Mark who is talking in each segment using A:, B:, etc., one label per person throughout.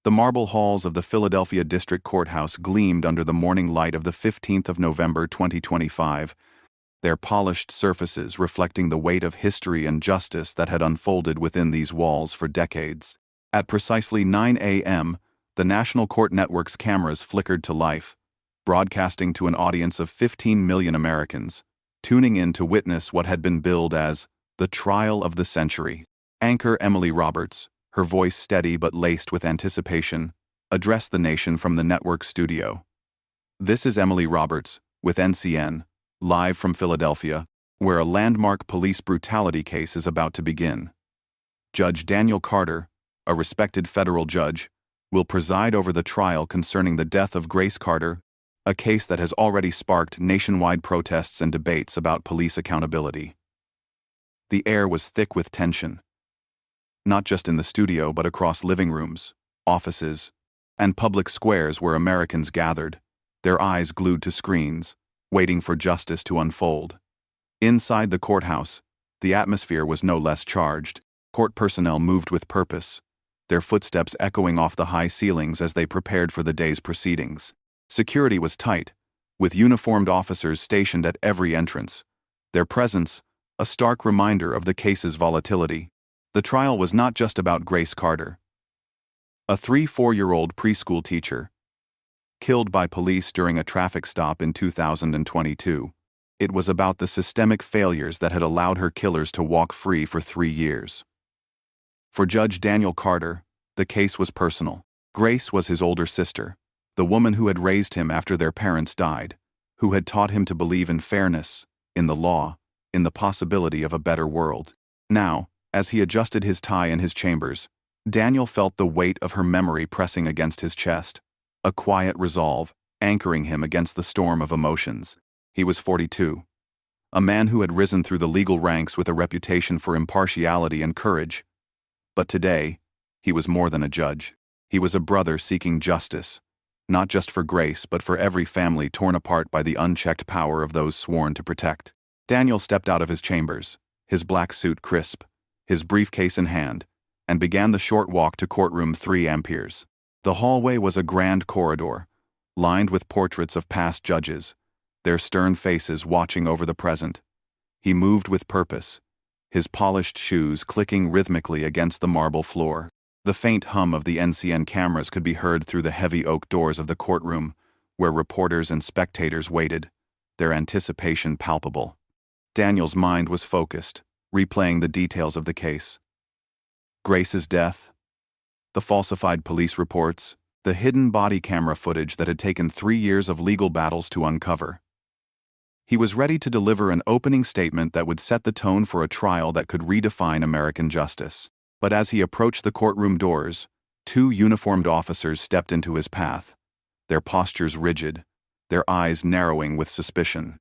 A: The marble halls of the Philadelphia District Courthouse gleamed under the morning light of the 15th of November 2025, their polished surfaces reflecting the weight of history and justice that had unfolded within these walls for decades. At precisely 9 a.m., the National Court Network's cameras flickered to life, broadcasting to an audience of 15 million Americans, tuning in to witness what had been billed as the trial of the century. Anchor Emily Roberts, her voice steady but laced with anticipation, addressed the nation from the network studio. This is Emily Roberts, with NCN, live from Philadelphia, where a landmark police brutality case is about to begin. Judge Daniel Carter, a respected federal judge, will preside over the trial concerning the death of Grace Carter, a case that has already sparked nationwide protests and debates about police accountability. The air was thick with tension, not just in the studio but across living rooms, offices, and public squares where Americans gathered, their eyes glued to screens, waiting for justice to unfold. Inside the courthouse, the atmosphere was no less charged. Court personnel moved with purpose, their footsteps echoing off the high ceilings as they prepared for the day's proceedings. Security was tight, with uniformed officers stationed at every entrance, their presence a stark reminder of the case's volatility. The trial was not just about Grace Carter, a 3-4-year-old preschool teacher, killed by police during a traffic stop in 2022. It was about the systemic failures that had allowed her killers to walk free for 3 years. For Judge Daniel Carter, the case was personal. Grace was his older sister, the woman who had raised him after their parents died, who had taught him to believe in fairness, in the law, in the possibility of a better world. Now, as he adjusted his tie in his chambers, Daniel felt the weight of her memory pressing against his chest, a quiet resolve anchoring him against the storm of emotions. He was 42, a man who had risen through the legal ranks with a reputation for impartiality and courage. But today, he was more than a judge. He was a brother seeking justice, not just for Grace but for every family torn apart by the unchecked power of those sworn to protect. Daniel stepped out of his chambers, his black suit crisp, his briefcase in hand, and began the short walk to courtroom 3 Amperes. The hallway was a grand corridor, lined with portraits of past judges, their stern faces watching over the present. He moved with purpose, his polished shoes clicking rhythmically against the marble floor. The faint hum of the NCN cameras could be heard through the heavy oak doors of the courtroom, where reporters and spectators waited, their anticipation palpable. Daniel's mind was focused, replaying the details of the case. Grace's death, the falsified police reports, the hidden body camera footage that had taken 3 years of legal battles to uncover. He was ready to deliver an opening statement that would set the tone for a trial that could redefine American justice. But as he approached the courtroom doors, 2 uniformed officers stepped into his path, their postures rigid, their eyes narrowing with suspicion.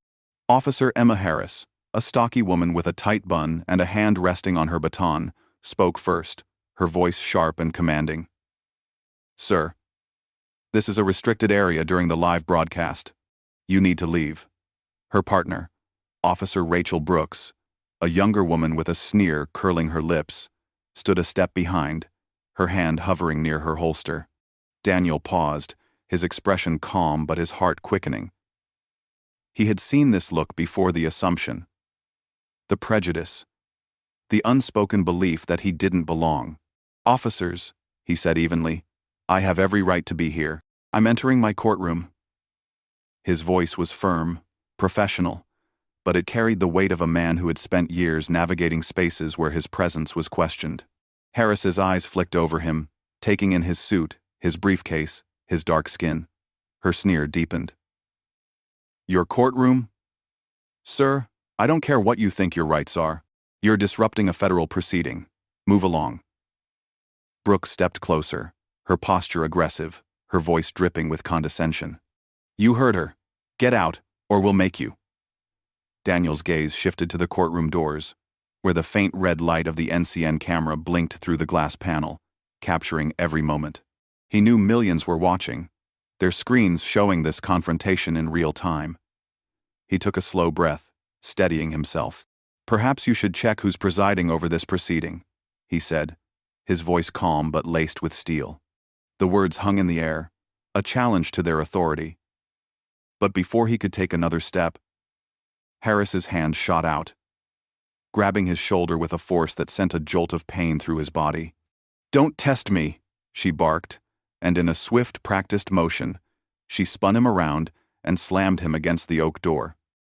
A: Officer Emma Harris, a stocky woman with a tight bun and a hand resting on her baton, spoke first, her voice sharp and commanding. "Sir, this is a restricted area during the live broadcast. You need to leave." Her partner, Officer Rachel Brooks, a younger woman with a sneer curling her lips, stood a step behind, her hand hovering near her holster. Daniel paused, his expression calm but his heart quickening. He had seen this look before: the assumption, the prejudice, the unspoken belief that he didn't belong. "Officers," he said evenly, "I have every right to be here. I'm entering my courtroom." His voice was firm, professional, but it carried the weight of a man who had spent years navigating spaces where his presence was questioned. Harris's eyes flicked over him, taking in his suit, his briefcase, his dark skin. Her sneer deepened. "Your courtroom? Sir, I don't care what you think your rights are. You're disrupting a federal proceeding. Move along." Brooks stepped closer, her posture aggressive, her voice dripping with condescension. "You heard her. Get out, or we'll make you." Daniel's gaze shifted to the courtroom doors, where the faint red light of the NCN camera blinked through the glass panel, capturing every moment. He knew millions were watching, their screens showing this confrontation in real time. He took a slow breath, steadying himself. "Perhaps you should check who's presiding over this proceeding," he said, his voice calm but laced with steel. The words hung in the air, a challenge to their authority. But before he could take another step, Harris's hand shot out, grabbing his shoulder with a force that sent a jolt of pain through his body. "Don't test me," she barked, and in a swift, practiced motion, she spun him around and slammed him against the oak door.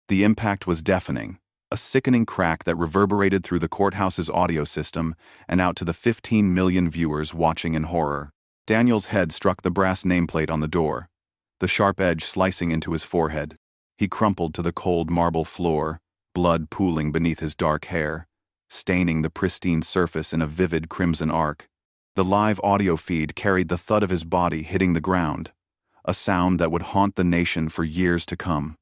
A: The impact was deafening, a sickening crack that reverberated through the courthouse's audio system and out to the 15 million viewers watching in horror. Daniel's head struck the brass nameplate on the door, the sharp edge slicing into his forehead. He crumpled to the cold marble floor, blood pooling beneath his dark hair, staining the pristine surface in a vivid crimson arc. The live audio feed carried the thud of his body hitting the ground, a sound that would haunt the nation for years to come.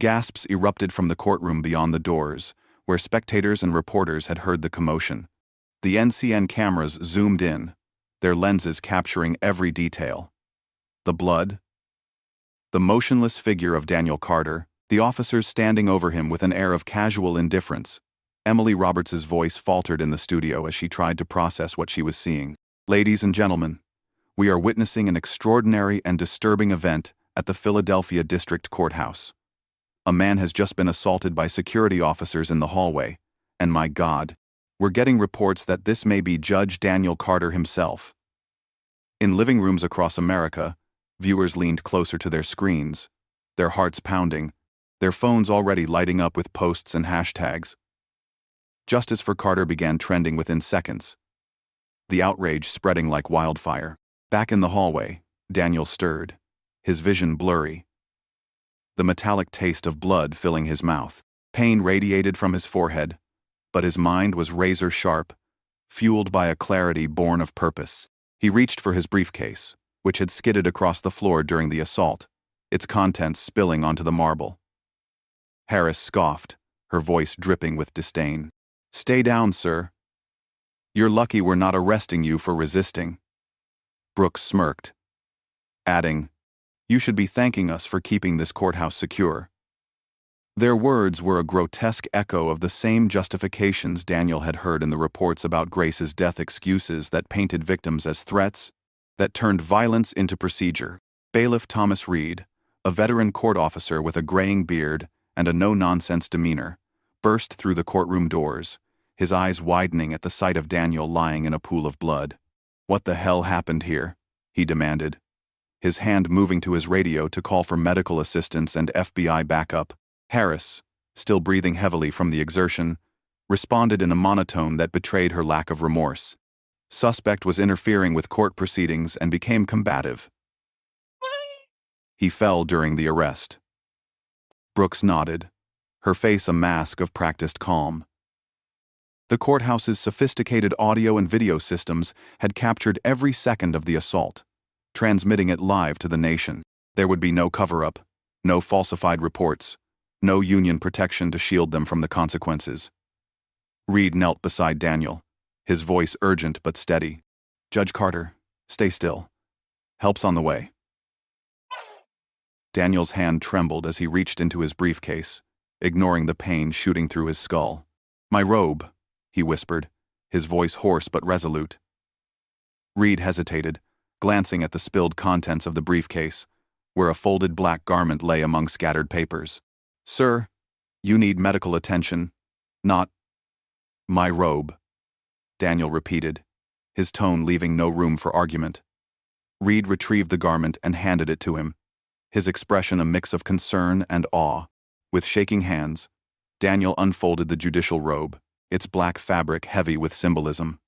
A: Gasps erupted from the courtroom beyond the doors, where spectators and reporters had heard the commotion. The NCN cameras zoomed in, their lenses capturing every detail. The blood, the motionless figure of Daniel Carter, the officers standing over him with an air of casual indifference. Emily Roberts' voice faltered in the studio as she tried to process what she was seeing. "Ladies and gentlemen, we are witnessing an extraordinary and disturbing event at the Philadelphia District Courthouse. A man has just been assaulted by security officers in the hallway, and my God, we're getting reports that this may be Judge Daniel Carter himself." In living rooms across America, viewers leaned closer to their screens, their hearts pounding, their phones already lighting up with posts and hashtags. Justice for Carter began trending within seconds, the outrage spreading like wildfire. Back in the hallway, Daniel stirred, his vision blurry, the metallic taste of blood filling his mouth. Pain radiated from his forehead, but his mind was razor-sharp, fueled by a clarity born of purpose. He reached for his briefcase, which had skidded across the floor during the assault, its contents spilling onto the marble. Harris scoffed, her voice dripping with disdain. "Stay down, sir. You're lucky we're not arresting you for resisting." Brooks smirked, adding, "You should be thanking us for keeping this courthouse secure." Their words were a grotesque echo of the same justifications Daniel had heard in the reports about Grace's death, excuses that painted victims as threats, that turned violence into procedure. Bailiff Thomas Reed, a veteran court officer with a graying beard and a no-nonsense demeanor, burst through the courtroom doors, his eyes widening at the sight of Daniel lying in a pool of blood. "What the hell happened here?" he demanded, his hand moving to his radio to call for medical assistance and FBI backup. Harris, still breathing heavily from the exertion, responded in a monotone that betrayed her lack of remorse. Suspect was interfering with court proceedings and became combative. He fell during the arrest. Brooks nodded, her face a mask of practiced calm. The courthouse's sophisticated audio and video systems had captured every second of the assault, transmitting it live to the nation. There would be no cover-up, no falsified reports, no union protection to shield them from the consequences. Reed knelt beside Daniel, his voice urgent but steady. "Judge Carter, stay still. Help's on the way." Daniel's hand trembled as he reached into his briefcase, ignoring the pain shooting through his skull. "My robe," he whispered, his voice hoarse but resolute. Reed hesitated, glancing at the spilled contents of the briefcase, where a folded black garment lay among scattered papers. "Sir, you need medical attention, not my robe," Daniel repeated, his tone leaving no room for argument. Reed retrieved the garment and handed it to him, his expression a mix of concern and awe. With shaking hands, Daniel unfolded the judicial robe, its black fabric heavy with symbolism.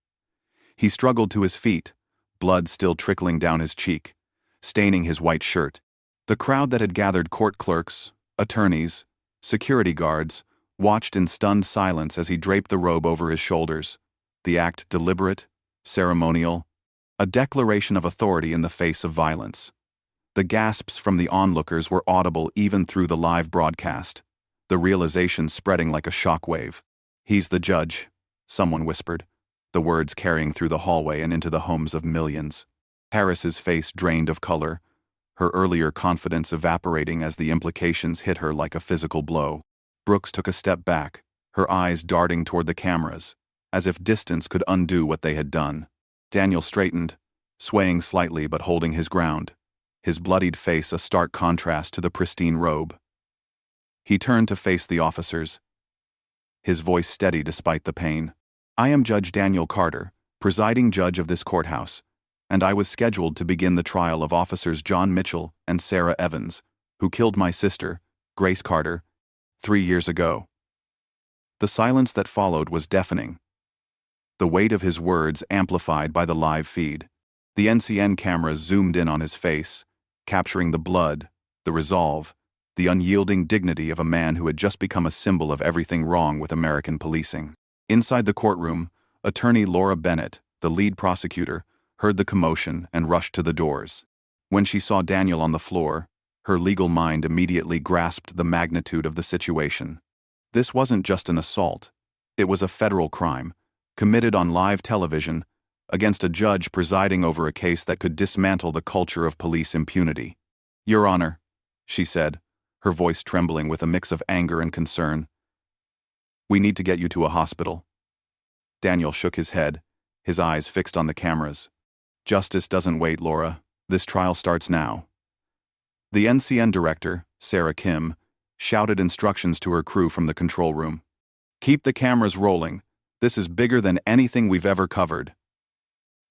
A: He struggled to his feet, blood still trickling down his cheek, staining his white shirt. The crowd that had gathered, court clerks, attorneys, security guards, watched in stunned silence as he draped the robe over his shoulders, the act deliberate, ceremonial, a declaration of authority in the face of violence. The gasps from the onlookers were audible even through the live broadcast, the realization spreading like a shockwave. "He's the judge," someone whispered, the words carrying through the hallway and into the homes of millions. Harris's face drained of color, her earlier confidence evaporating as the implications hit her like a physical blow. Brooks took a step back, her eyes darting toward the cameras, as if distance could undo what they had done. Daniel straightened, swaying slightly but holding his ground, his bloodied face a stark contrast to the pristine robe. He turned to face the officers, his voice steady despite the pain. "I am Judge Daniel Carter, presiding judge of this courthouse, and I was scheduled to begin the trial of officers John Mitchell and Sarah Evans, who killed my sister, Grace Carter, 3 years ago." The silence that followed was deafening, the weight of his words amplified by the live feed. The NCN cameras zoomed in on his face, capturing the blood, the resolve, the unyielding dignity of a man who had just become a symbol of everything wrong with American policing. Inside the courtroom, attorney Laura Bennett, the lead prosecutor, heard the commotion and rushed to the doors. When she saw Daniel on the floor, her legal mind immediately grasped the magnitude of the situation. This wasn't just an assault. It was a federal crime, committed on live television, against a judge presiding over a case that could dismantle the culture of police impunity. "Your Honor," she said, her voice trembling with a mix of anger and concern, "we need to get you to a hospital." Daniel shook his head, his eyes fixed on the cameras. "Justice doesn't wait, Laura. This trial starts now." The NCN director, Sarah Kim, shouted instructions to her crew from the control room. "Keep the cameras rolling. This is bigger than anything we've ever covered."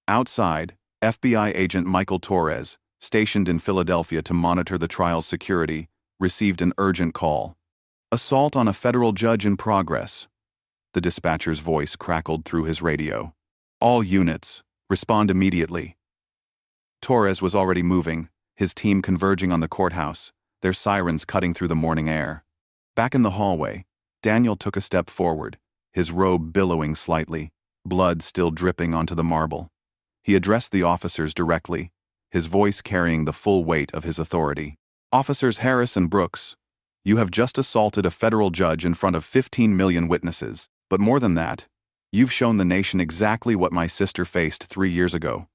A: Outside, FBI agent Michael Torres, stationed in Philadelphia to monitor the trial's security, received an urgent call. "Assault on a federal judge in progress." The dispatcher's voice crackled through his radio. "All units, respond immediately." Torres was already moving, his team converging on the courthouse, their sirens cutting through the morning air. Back in the hallway, Daniel took a step forward, his robe billowing slightly, blood still dripping onto the marble. He addressed the officers directly, his voice carrying the full weight of his authority. "Officers Harris and Brooks, you have just assaulted a federal judge in front of 15 million witnesses. But more than that, you've shown the nation exactly what my sister faced 3 years ago.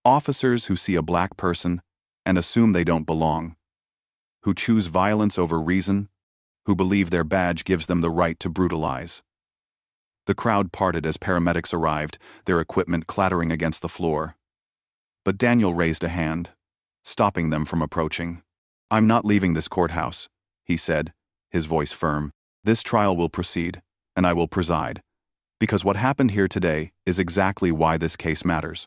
A: Officers who see a black person and assume they don't belong, who choose violence over reason, who believe their badge gives them the right to brutalize." The crowd parted as paramedics arrived, their equipment clattering against the floor. But Daniel raised a hand, stopping them from approaching. "I'm not leaving this courthouse," he said, his voice firm. "This trial will proceed, and I will preside, because what happened here today is exactly why this case matters."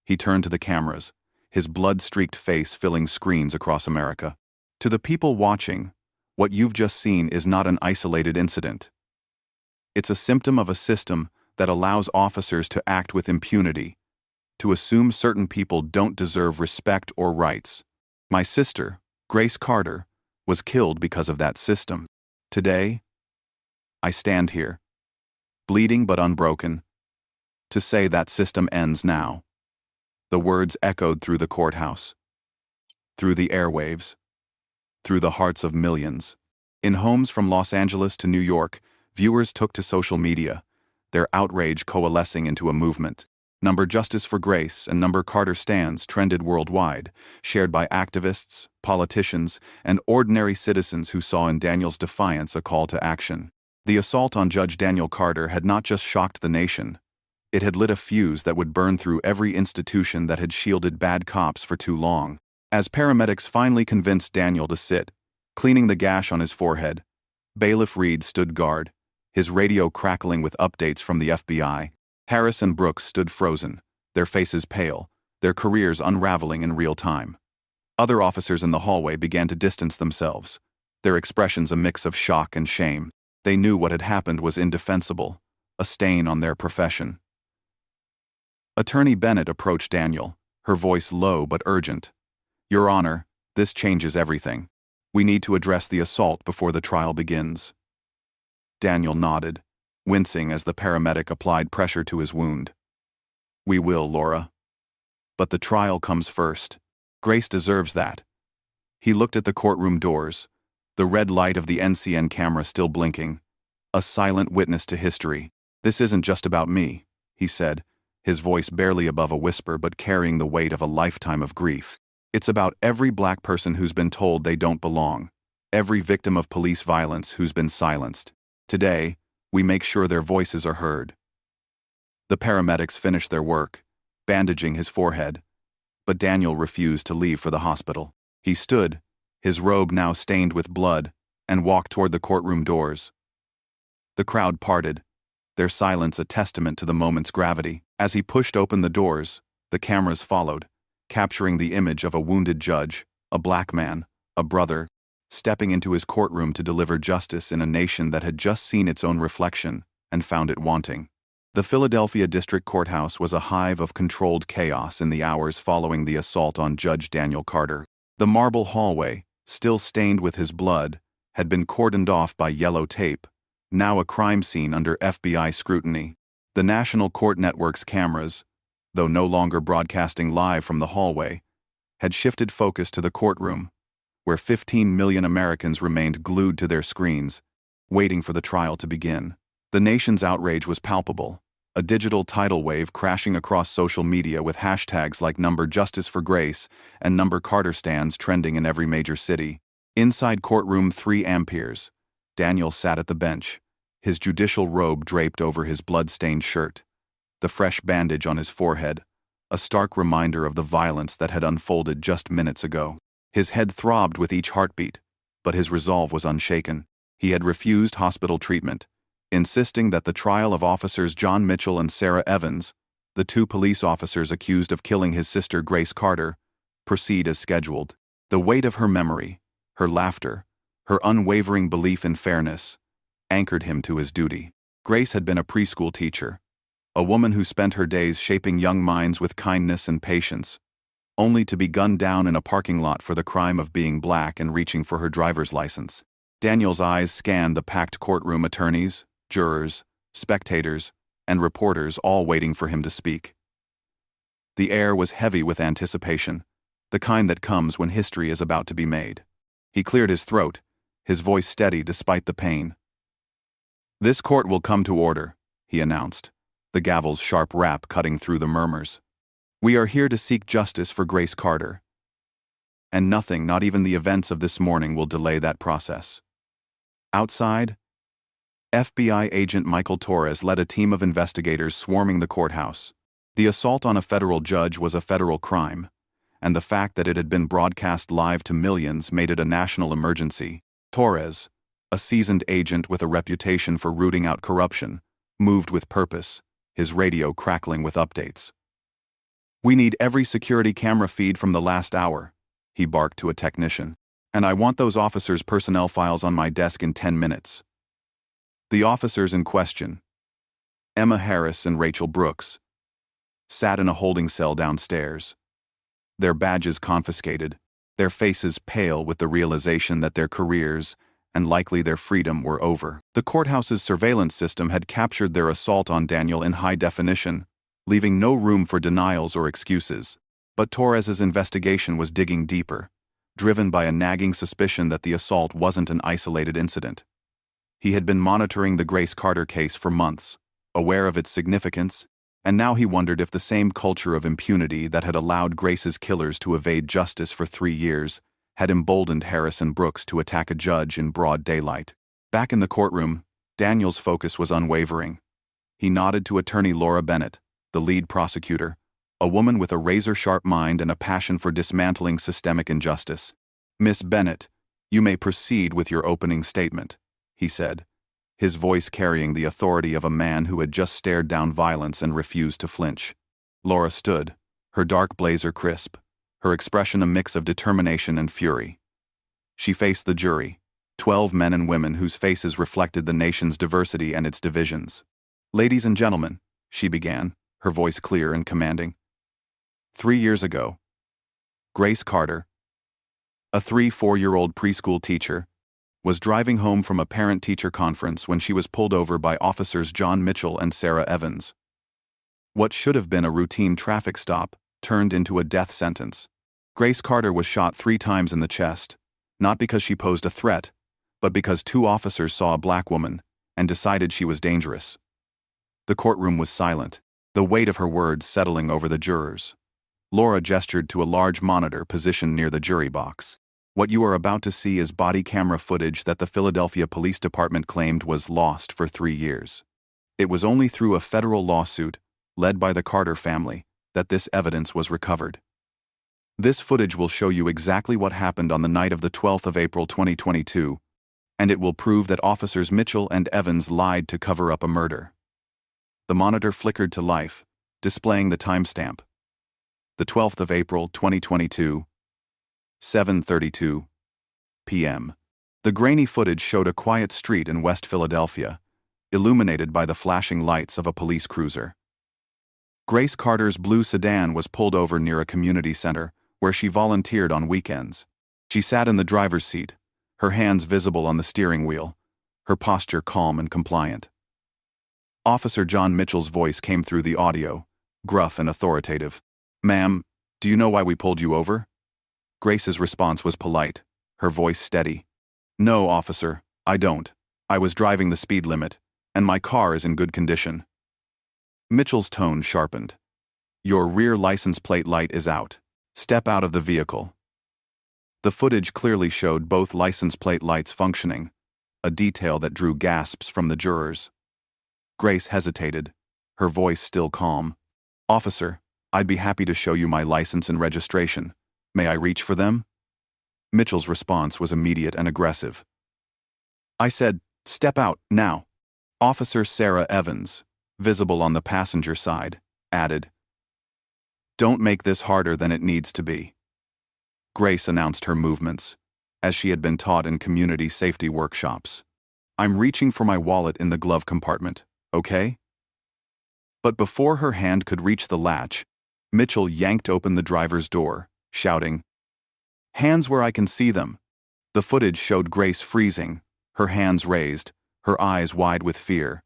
A: He turned to the cameras, his blood-streaked face filling screens across America. "To the people watching, what you've just seen is not an isolated incident. It's a symptom of a system that allows officers to act with impunity, to assume certain people don't deserve respect or rights. My sister, Grace Carter, was killed because of that system. Today, I stand here, bleeding but unbroken, to say that system ends now." The words echoed through the courthouse, through the airwaves, through the hearts of millions. In homes from Los Angeles to New York, viewers took to social media, their outrage coalescing into a movement. Number Justice for Grace and Number Carter Stands trended worldwide, shared by activists, politicians, and ordinary citizens who saw in Daniel's defiance a call to action. The assault on Judge Daniel Carter had not just shocked the nation. It had lit a fuse that would burn through every institution that had shielded bad cops for too long. As paramedics finally convinced Daniel to sit, cleaning the gash on his forehead, Bailiff Reed stood guard, his radio crackling with updates from the FBI. Harris and Brooks stood frozen, their faces pale, their careers unraveling in real time. Other officers in the hallway began to distance themselves, their expressions a mix of shock and shame. They knew what had happened was indefensible, a stain on their profession. Attorney Bennett approached Daniel, her voice low but urgent. "Your Honor, this changes everything. We need to address the assault before the trial begins." Daniel nodded, wincing as the paramedic applied pressure to his wound. "We will, Laura. But the trial comes first. Grace deserves that." He looked at the courtroom doors, the red light of the NCN camera still blinking, a silent witness to history. "This isn't just about me," he said, his voice barely above a whisper but carrying the weight of a lifetime of grief. "It's about every black person who's been told they don't belong, every victim of police violence who's been silenced. Today, we make sure their voices are heard." The paramedics finished their work, bandaging his forehead. But Daniel refused to leave for the hospital. He stood, his robe now stained with blood, and walked toward the courtroom doors. The crowd parted, their silence a testament to the moment's gravity. As he pushed open the doors, the cameras followed, capturing the image of a wounded judge, a black man, a brother, stepping into his courtroom to deliver justice in a nation that had just seen its own reflection and found it wanting. The Philadelphia District Courthouse was a hive of controlled chaos in the hours following the assault on Judge Daniel Carter. The marble hallway, still stained with his blood, had been cordoned off by yellow tape, now a crime scene under FBI scrutiny. The National Court Network's cameras, though no longer broadcasting live from the hallway, had shifted focus to the courtroom, where 15 million Americans remained glued to their screens, waiting for the trial to begin. The nation's outrage was palpable, a digital tidal wave crashing across social media with hashtags like #JusticeForGrace and #Carter stands trending in every major city. Inside courtroom 3 amperes, Daniel sat at the bench, his judicial robe draped over his blood-stained shirt, the fresh bandage on his forehead, a stark reminder of the violence that had unfolded just minutes ago. His head throbbed with each heartbeat, but his resolve was unshaken. He had refused hospital treatment, insisting that the trial of officers John Mitchell and Sarah Evans, the 2 police officers accused of killing his sister Grace Carter, proceed as scheduled. The weight of her memory, her laughter, her unwavering belief in fairness, anchored him to his duty. Grace had been a preschool teacher, a woman who spent her days shaping young minds with kindness and patience, only to be gunned down in a parking lot for the crime of being black and reaching for her driver's license. Daniel's eyes scanned the packed courtroom, attorneys, jurors, spectators, and reporters all waiting for him to speak. The air was heavy with anticipation, the kind that comes when history is about to be made. He cleared his throat, his voice steady despite the pain. "This court will come to order," he announced, the gavel's sharp rap cutting through the murmurs. "We are here to seek justice for Grace Carter. And nothing, not even the events of this morning, will delay that process." Outside, FBI agent Michael Torres led a team of investigators swarming the courthouse. The assault on a federal judge was a federal crime, and the fact that it had been broadcast live to millions made it a national emergency. Torres, a seasoned agent with a reputation for rooting out corruption, moved with purpose, his radio crackling with updates. "We need every security camera feed from the last hour," he barked to a technician. "And I want those officers' personnel files on my desk in 10 minutes. The officers in question, Emma Harris and Rachel Brooks, sat in a holding cell downstairs, their badges confiscated, their faces pale with the realization that their careers, and likely their freedom, were over. The courthouse's surveillance system had captured their assault on Daniel in high definition, leaving no room for denials or excuses. But Torres's investigation was digging deeper, driven by a nagging suspicion that the assault wasn't an isolated incident. He had been monitoring the Grace Carter case for months, aware of its significance, and now he wondered if the same culture of impunity that had allowed Grace's killers to evade justice for 3 years had emboldened Harris and Brooks to attack a judge in broad daylight. Back in the courtroom, Daniel's focus was unwavering. He nodded to attorney Laura Bennett, the lead prosecutor, a woman with a razor-sharp mind and a passion for dismantling systemic injustice. "Miss Bennett, you may proceed with your opening statement," he said, his voice carrying the authority of a man who had just stared down violence and refused to flinch. Laura stood, her dark blazer crisp, her expression a mix of determination and fury. She faced the jury, 12 men and women whose faces reflected the nation's diversity and its divisions. "Ladies and gentlemen," she began, her voice clear and commanding. 3 years ago, Grace Carter, a 3-4-year-old preschool teacher, was driving home from a parent-teacher conference when she was pulled over by officers John Mitchell and Sarah Evans. What should have been a routine traffic stop turned into a death sentence. Grace Carter was shot 3 times in the chest, not because she posed a threat, but because 2 officers saw a black woman and decided she was dangerous. The courtroom was silent, the weight of her words settling over the jurors. Laura gestured to a large monitor positioned near the jury box. "What you are about to see is body camera footage that the Philadelphia Police Department claimed was lost for 3 years. It was only through a federal lawsuit, led by the Carter family, that this evidence was recovered. This footage will show you exactly what happened on the night of the 12th of April 2022, and it will prove that officers Mitchell and Evans lied to cover up a murder. The monitor flickered to life, displaying the timestamp. The 12th of April 2022, 7:32 p.m. The grainy footage showed a quiet street in West Philadelphia, illuminated by the flashing lights of a police cruiser. Grace Carter's blue sedan was pulled over near a community center, where she volunteered on weekends. She sat in the driver's seat, her hands visible on the steering wheel, her posture calm and compliant. Officer John Mitchell's voice came through the audio, gruff and authoritative. "Ma'am, do you know why we pulled you over?" Grace's response was polite, her voice steady. "No, officer, I don't. I was driving the speed limit, and my car is in good condition." Mitchell's tone sharpened. "Your rear license plate light is out. Step out of the vehicle." The footage clearly showed both license plate lights functioning, a detail that drew gasps from the jurors. Grace hesitated, her voice still calm. "Officer, I'd be happy to show you my license and registration. May I reach for them?" Mitchell's response was immediate and aggressive. "I said, step out, now." Officer Sarah Evans, visible on the passenger side, added, "Don't make this harder than it needs to be." Grace announced her movements, as she had been taught in community safety workshops. "I'm reaching for my wallet in the glove compartment, okay?" But before her hand could reach the latch, Mitchell yanked open the driver's door, shouting, "Hands where I can see them." The footage showed Grace freezing, her hands raised, her eyes wide with fear.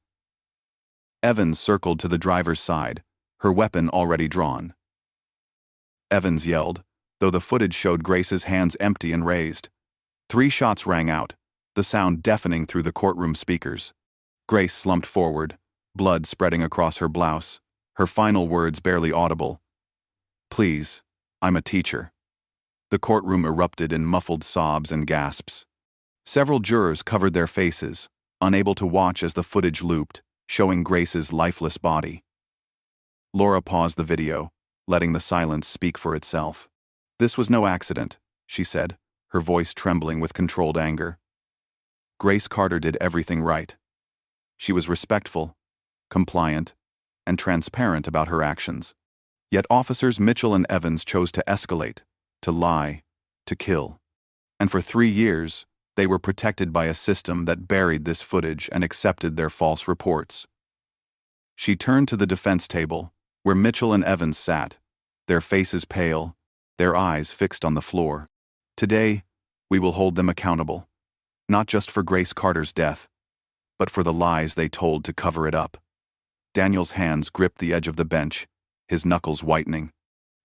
A: Evans circled to the driver's side, her weapon already drawn. Evans yelled, though the footage showed Grace's hands empty and raised. 3 shots rang out, the sound deafening through the courtroom speakers. Grace slumped forward, blood spreading across her blouse, her final words barely audible. "Please, I'm a teacher." The courtroom erupted in muffled sobs and gasps. Several jurors covered their faces, unable to watch as the footage looped, showing Grace's lifeless body. Laura paused the video, letting the silence speak for itself. "This was no accident," she said, her voice trembling with controlled anger. Grace Carter did everything right. She was respectful, compliant, and transparent about her actions. Yet officers Mitchell and Evans chose to escalate, to lie, to kill. And for 3 years, they were protected by a system that buried this footage and accepted their false reports. She turned to the defense table, where Mitchell and Evans sat, their faces pale, their eyes fixed on the floor. "Today, we will hold them accountable, not just for Grace Carter's death, but for the lies they told to cover it up." Daniel's hands gripped the edge of the bench, his knuckles whitening.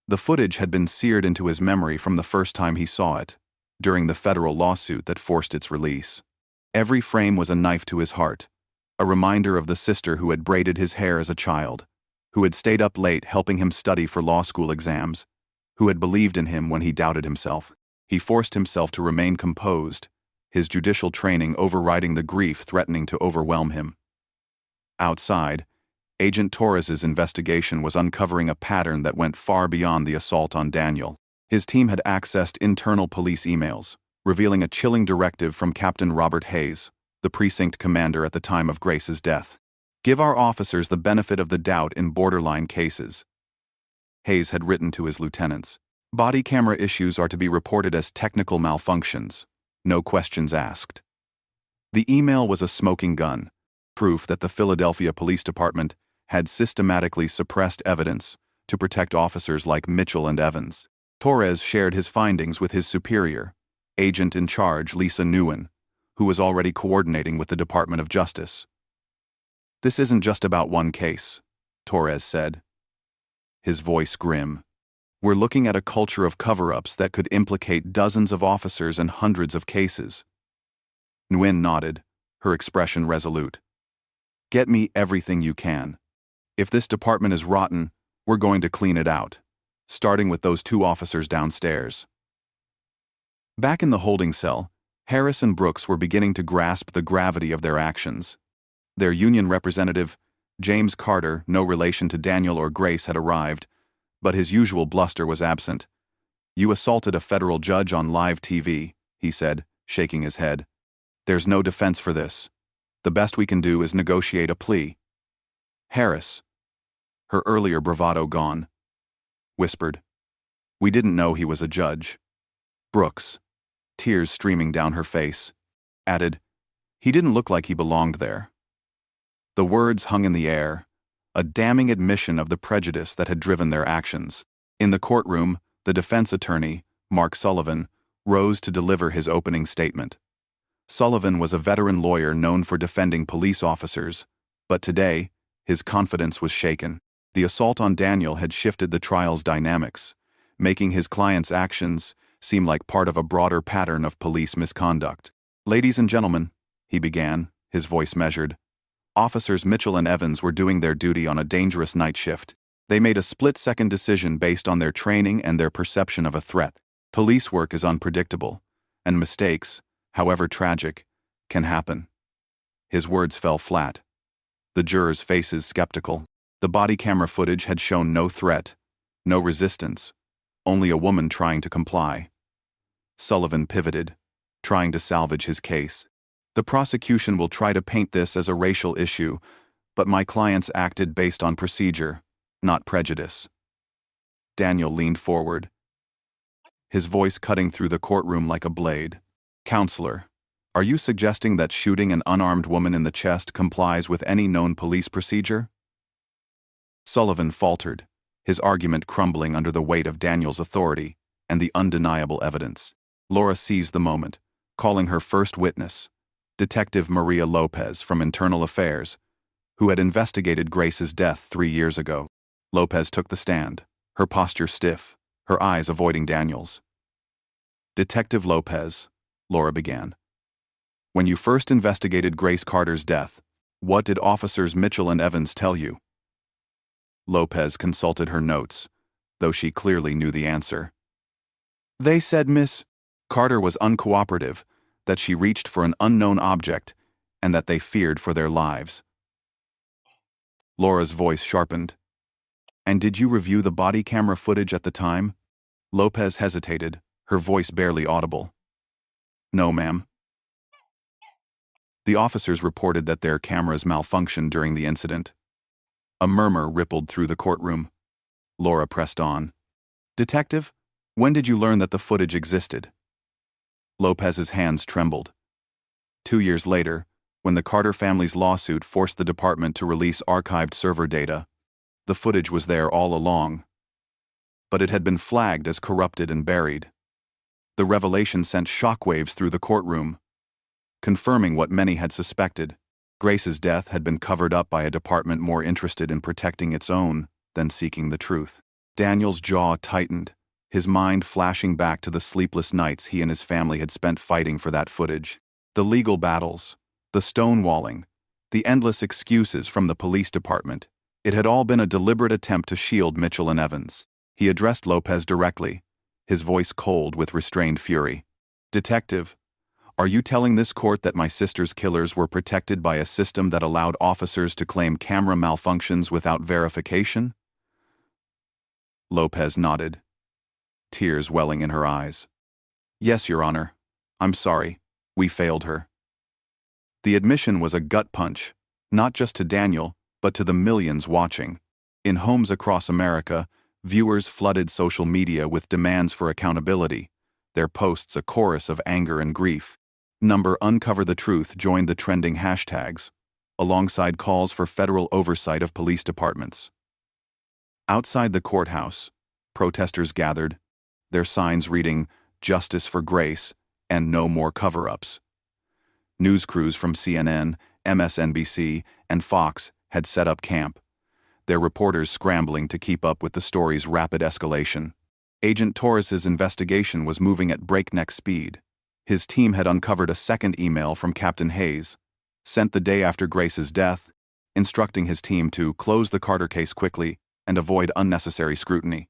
A: The footage had been seared into his memory from the first time he saw it, during the federal lawsuit that forced its release. Every frame was a knife to his heart, a reminder of the sister who had braided his hair as a child, who had stayed up late helping him study for law school exams, who had believed in him when he doubted himself. He forced himself to remain composed, his judicial training overriding the grief threatening to overwhelm him. Outside, Agent Torres's investigation was uncovering a pattern that went far beyond the assault on Daniel. His team had accessed internal police emails, revealing a chilling directive from Captain Robert Hayes, the precinct commander at the time of Grace's death. "Give our officers the benefit of the doubt in borderline cases," Hayes had written to his lieutenants. "Body camera issues are to be reported as technical malfunctions, no questions asked." The email was a smoking gun, proof that the Philadelphia Police Department had systematically suppressed evidence to protect officers like Mitchell and Evans. Torres shared his findings with his superior, agent in charge Lisa Nguyen, who was already coordinating with the Department of Justice. "This isn't just about one case," Torres said, his voice grim. "We're looking at a culture of cover-ups that could implicate dozens of officers and hundreds of cases." Nguyen nodded, her expression resolute. "Get me everything you can. If this department is rotten, we're going to clean it out, starting with those 2 officers downstairs." Back in the holding cell, Harris and Brooks were beginning to grasp the gravity of their actions. Their union representative, James Carter, no relation to Daniel or Grace, had arrived, But his usual bluster was absent. "You assaulted a federal judge on live TV," he said, shaking his head. "There's no defense for this. The best we can do is negotiate a plea." Harris, her earlier bravado gone, whispered, "We didn't know he was a judge." Brooks, tears streaming down her face, added, "He didn't look like he belonged there." The words hung in the air, a damning admission of the prejudice that had driven their actions. In the courtroom, the defense attorney, Mark Sullivan, rose to deliver his opening statement. Sullivan was a veteran lawyer known for defending police officers, but today, his confidence was shaken. The assault on Daniel had shifted the trial's dynamics, making his client's actions seem like part of a broader pattern of police misconduct. "Ladies and gentlemen," he began, his voice measured, "Officers Mitchell and Evans were doing their duty on a dangerous night shift. They made a split-second decision based on their training and their perception of a threat. Police work is unpredictable, and mistakes, however tragic, can happen." His words fell flat. The jurors' faces skeptical. The body camera footage had shown no threat, no resistance, only a woman trying to comply. Sullivan pivoted, trying to salvage his case. "The prosecution will try to paint this as a racial issue, but my clients acted based on procedure, not prejudice." Daniel leaned forward, his voice cutting through the courtroom like a blade. "Counselor, are you suggesting that shooting an unarmed woman in the chest complies with any known police procedure?" Sullivan faltered, his argument crumbling under the weight of Daniel's authority and the undeniable evidence. Laura seized the moment, calling her first witness, Detective Maria Lopez from Internal Affairs, who had investigated Grace's death 3 years ago. Lopez took the stand, her posture stiff, her eyes avoiding Daniel's. "Detective Lopez," Laura began, "when you first investigated Grace Carter's death, what did Officers Mitchell and Evans tell you?" Lopez consulted her notes, though she clearly knew the answer. "They said Miss Carter was uncooperative, that she reached for an unknown object, and that they feared for their lives." Laura's voice sharpened. "And did you review the body camera footage at the time?" Lopez hesitated, her voice barely audible. "No, ma'am." The officers reported that their cameras malfunctioned during the incident. A murmur rippled through the courtroom. Laura pressed on. "Detective, when did you learn that the footage existed?" Lopez's hands trembled. 2 years later, when the Carter family's lawsuit forced the department to release archived server data, the footage was there all along. But it had been flagged as corrupted and buried. The revelation sent shockwaves through the courtroom, confirming what many had suspected. Grace's death had been covered up by a department more interested in protecting its own than seeking the truth. Daniel's jaw tightened, his mind flashing back to the sleepless nights he and his family had spent fighting for that footage. The legal battles, the stonewalling, the endless excuses from the police department. It had all been a deliberate attempt to shield Mitchell and Evans. He addressed Lopez directly, his voice cold with restrained fury. "Detective, are you telling this court that my sister's killers were protected by a system that allowed officers to claim camera malfunctions without verification?" Lopez nodded, tears welling in her eyes. "Yes, Your Honor. I'm sorry. We failed her." The admission was a gut punch, not just to Daniel, but to the millions watching. In homes across America, viewers flooded social media with demands for accountability, their posts a chorus of anger and grief. Uncover the Truth joined the trending hashtags, alongside calls for federal oversight of police departments. Outside the courthouse, protesters gathered, their signs reading, "Justice for Grace," and "No More Cover-Ups." News crews from CNN, MSNBC, and Fox had set up camp, their reporters scrambling to keep up with the story's rapid escalation. Agent Torres's investigation was moving at breakneck speed. His team had uncovered a second email from Captain Hayes, sent the day after Grace's death, instructing his team to close the Carter case quickly and avoid unnecessary scrutiny.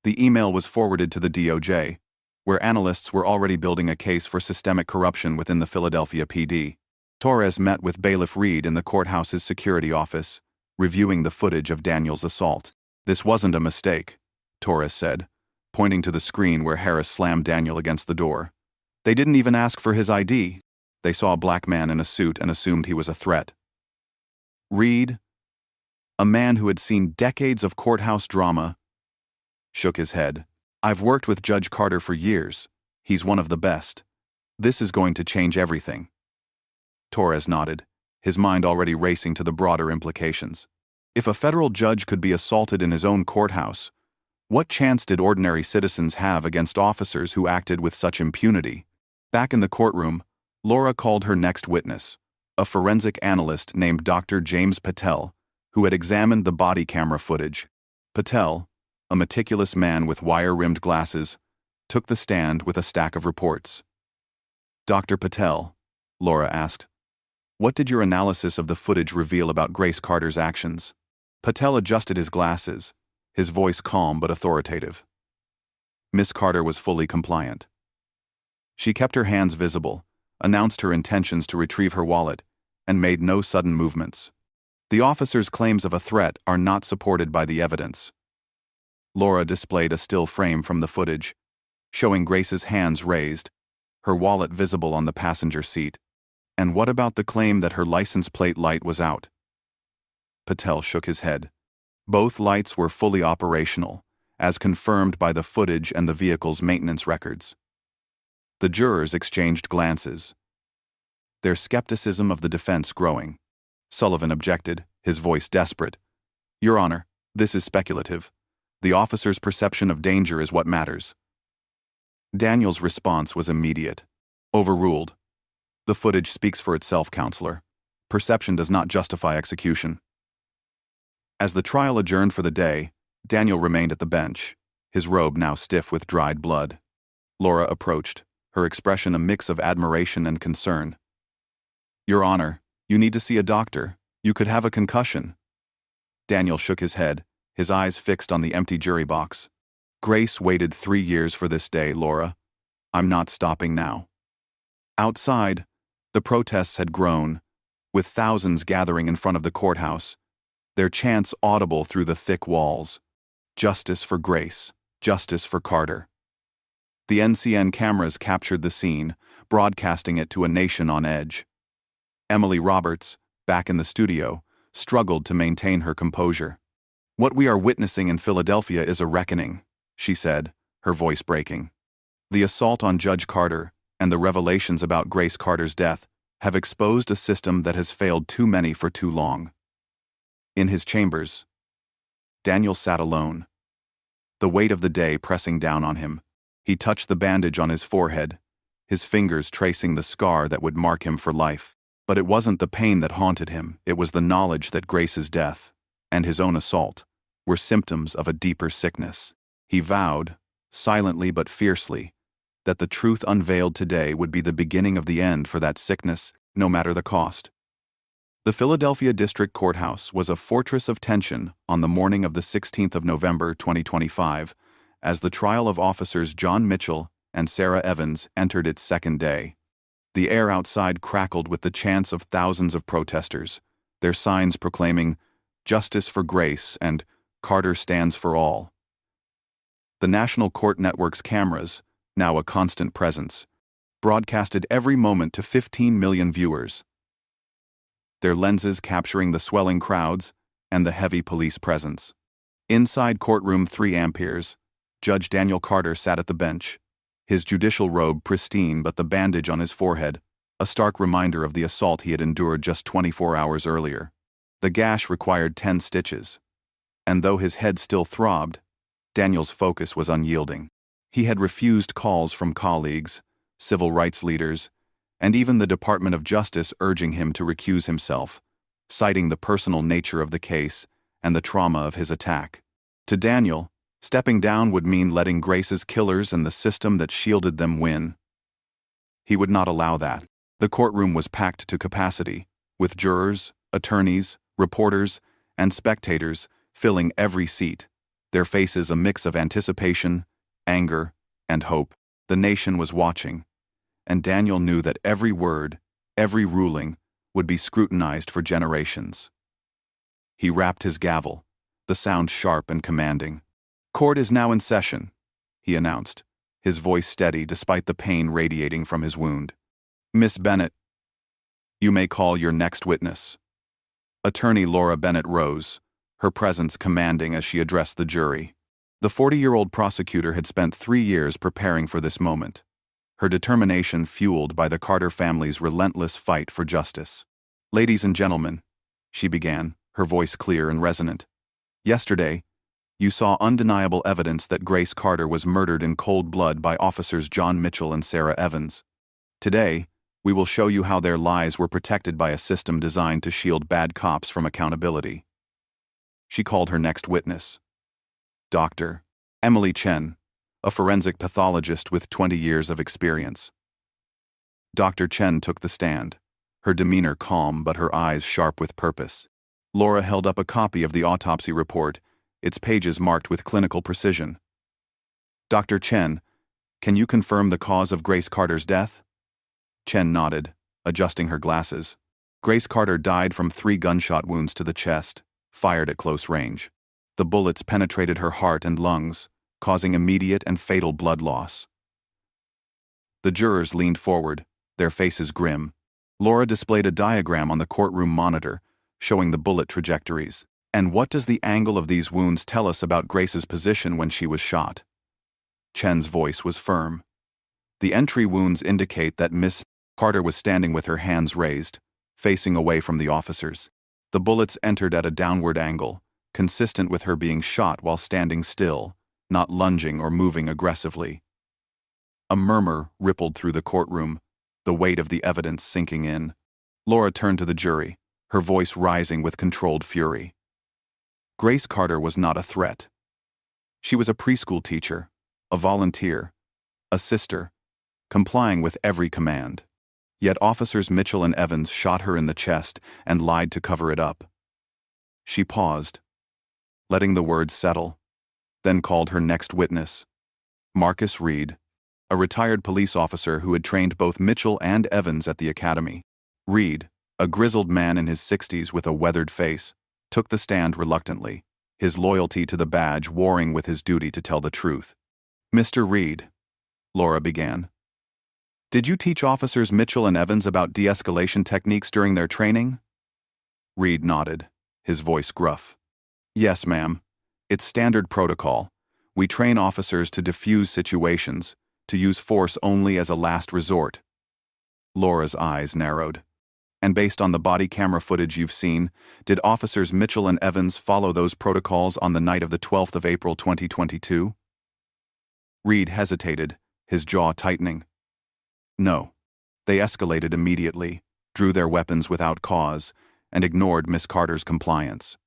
A: The email was forwarded to the DOJ, where analysts were already building a case for systemic corruption within the Philadelphia PD. Torres met with Bailiff Reed in the courthouse's security office, reviewing the footage of Daniel's assault. "This wasn't a mistake," Torres said, pointing to the screen where Harris slammed Daniel against the door. "They didn't even ask for his ID. They saw a black man in a suit and assumed he was a threat." Reed, a man who had seen decades of courthouse drama, shook his head. "I've worked with Judge Carter for years. He's one of the best. This is going to change everything." Torres nodded, his mind already racing to the broader implications. If a federal judge could be assaulted in his own courthouse, what chance did ordinary citizens have against officers who acted with such impunity? Back in the courtroom, Laura called her next witness, a forensic analyst named Dr. James Patel, who had examined the body camera footage. Patel, a meticulous man with wire-rimmed glasses, took the stand with a stack of reports. "Dr. Patel," Laura asked, "what did your analysis of the footage reveal about Grace Carter's actions?" Patel adjusted his glasses, his voice calm but authoritative. Miss Carter was fully compliant. She kept her hands visible, announced her intentions to retrieve her wallet, and made no sudden movements. "The officer's claims of a threat are not supported by the evidence." Laura displayed a still frame from the footage, showing Grace's hands raised, her wallet visible on the passenger seat. "And what about the claim that her license plate light was out?" Patel shook his head. Both lights were fully operational, as confirmed by the footage and the vehicle's maintenance records. The jurors exchanged glances, their skepticism of the defense growing. Sullivan objected, his voice desperate. "Your Honor, this is speculative. The officer's perception of danger is what matters." Daniel's response was immediate. "Overruled. The footage speaks for itself, Counselor. Perception does not justify execution." As the trial adjourned for the day, Daniel remained at the bench, his robe now stiff with dried blood. Laura approached, her expression a mix of admiration and concern. "Your Honor, you need to see a doctor. You could have a concussion." Daniel shook his head, his eyes fixed on the empty jury box. "Grace waited 3 years for this day, Laura. I'm not stopping now." Outside, the protests had grown, with thousands gathering in front of the courthouse, their chants audible through the thick walls. "Justice for Grace. Justice for Carter." The NCN cameras captured the scene, broadcasting it to a nation on edge. Emily Roberts, back in the studio, struggled to maintain her composure. "What we are witnessing in Philadelphia is a reckoning," she said, her voice breaking. "The assault on Judge Carter and the revelations about Grace Carter's death have exposed a system that has failed too many for too long." In his chambers, Daniel sat alone, the weight of the day pressing down on him. He touched the bandage on his forehead, his fingers tracing the scar that would mark him for life. But it wasn't the pain that haunted him, it was the knowledge that Grace's death, and his own assault, were symptoms of a deeper sickness. He vowed, silently but fiercely, that the truth unveiled today would be the beginning of the end for that sickness, no matter the cost. The Philadelphia District Courthouse was a fortress of tension on the morning of the 16th of November 2025, as the trial of officers John Mitchell and Sarah Evans entered its second day. The air outside crackled with the chants of thousands of protesters, their signs proclaiming, "Justice for Grace" and "Carter stands for all." The National Court Network's cameras, now a constant presence, broadcasted every moment to 15 million viewers, their lenses capturing the swelling crowds and the heavy police presence. Inside courtroom 3 amperes, Judge Daniel Carter sat at the bench, his judicial robe pristine but the bandage on his forehead, a stark reminder of the assault he had endured just 24 hours earlier. The gash required 10 stitches, and though his head still throbbed, Daniel's focus was unyielding. He had refused calls from colleagues, civil rights leaders, and even the Department of Justice urging him to recuse himself, citing the personal nature of the case and the trauma of his attack. To Daniel, stepping down would mean letting Grace's killers and the system that shielded them win. He would not allow that. The courtroom was packed to capacity, with jurors, attorneys, reporters, and spectators filling every seat, their faces a mix of anticipation, anger, and hope. The nation was watching, and Daniel knew that every word, every ruling, would be scrutinized for generations. He rapped his gavel, the sound sharp and commanding. "Court is now in session," he announced, his voice steady despite the pain radiating from his wound. "Miss Bennett, you may call your next witness." Attorney Laura Bennett rose, her presence commanding as she addressed the jury. The 40-year-old prosecutor had spent 3 years preparing for this moment, her determination fueled by the Carter family's relentless fight for justice. "Ladies and gentlemen," she began, her voice clear and resonant. "Yesterday, you saw undeniable evidence that Grace Carter was murdered in cold blood by officers John Mitchell and Sarah Evans. Today, we will show you how their lives were protected by a system designed to shield bad cops from accountability." She called her next witness, Dr. Emily Chen, a forensic pathologist with 20 years of experience. Dr. Chen took the stand, her demeanor calm but her eyes sharp with purpose. Laura held up a copy of the autopsy report, its pages marked with clinical precision. "Dr. Chen, can you confirm the cause of Grace Carter's death?" Chen nodded, adjusting her glasses. Grace Carter died from 3 gunshot wounds to the chest, fired at close range. The bullets penetrated her heart and lungs, causing immediate and fatal blood loss. The jurors leaned forward, their faces grim. Laura displayed a diagram on the courtroom monitor, showing the bullet trajectories. "And what does the angle of these wounds tell us about Grace's position when she was shot?" Chen's voice was firm. "The entry wounds indicate that Miss Carter was standing with her hands raised, facing away from the officers. The bullets entered at a downward angle, consistent with her being shot while standing still, not lunging or moving aggressively." A murmur rippled through the courtroom, the weight of the evidence sinking in. Laura turned to the jury, her voice rising with controlled fury. Grace Carter was not a threat. She was a preschool teacher, a volunteer, a sister, complying with every command. Yet officers Mitchell and Evans shot her in the chest and lied to cover it up. She paused, letting the words settle, then called her next witness, Marcus Reed, a retired police officer who had trained both Mitchell and Evans at the academy. Reed, a grizzled man in his 60s with a weathered face, took the stand reluctantly, his loyalty to the badge warring with his duty to tell the truth. "Mr. Reed," Laura began, "did you teach officers Mitchell and Evans about de-escalation techniques during their training?" Reed nodded, his voice gruff. "Yes, ma'am. It's standard protocol. We train officers to defuse situations, to use force only as a last resort." Laura's eyes narrowed. "And based on the body camera footage you've seen, did officers Mitchell and Evans follow those protocols on the night of the 12th of April 2022? Reed hesitated, his jaw tightening. "No. They escalated immediately, drew their weapons without cause, and ignored Miss Carter's compliance."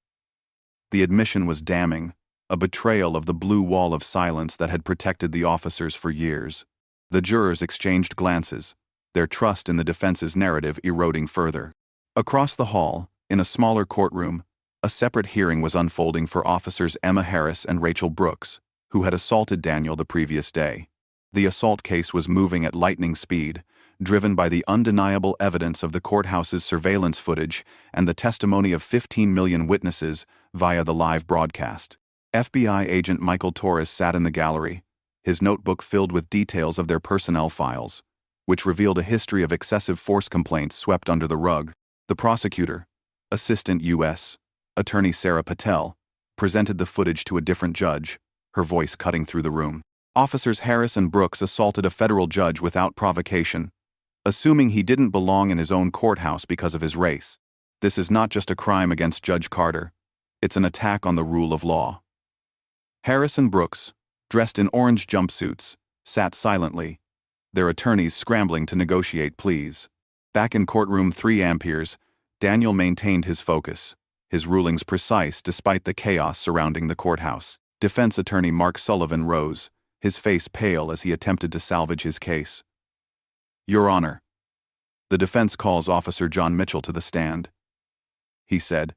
A: The admission was damning, a betrayal of the blue wall of silence that had protected the officers for years. The jurors exchanged glances, their trust in the defense's narrative eroding further. Across the hall, in a smaller courtroom, a separate hearing was unfolding for officers Emma Harris and Rachel Brooks, who had assaulted Daniel the previous day. The assault case was moving at lightning speed, driven by the undeniable evidence of the courthouse's surveillance footage and the testimony of 15 million witnesses via the live broadcast. FBI agent Michael Torres sat in the gallery, his notebook filled with details of their personnel files, which revealed a history of excessive force complaints swept under the rug. The prosecutor, Assistant U.S. Attorney Sarah Patel, presented the footage to a different judge, her voice cutting through the room. "Officers Harris and Brooks assaulted a federal judge without provocation, assuming he didn't belong in his own courthouse because of his race. This is not just a crime against Judge Carter, it's an attack on the rule of law." Harris and Brooks, dressed in orange jumpsuits, sat silently, their attorneys scrambling to negotiate pleas. Back in courtroom 3 amperes, Daniel maintained his focus, his rulings precise despite the chaos surrounding the courthouse. Defense attorney Mark Sullivan rose, his face pale as he attempted to salvage his case. "Your Honor, the defense calls Officer John Mitchell to the stand," he said,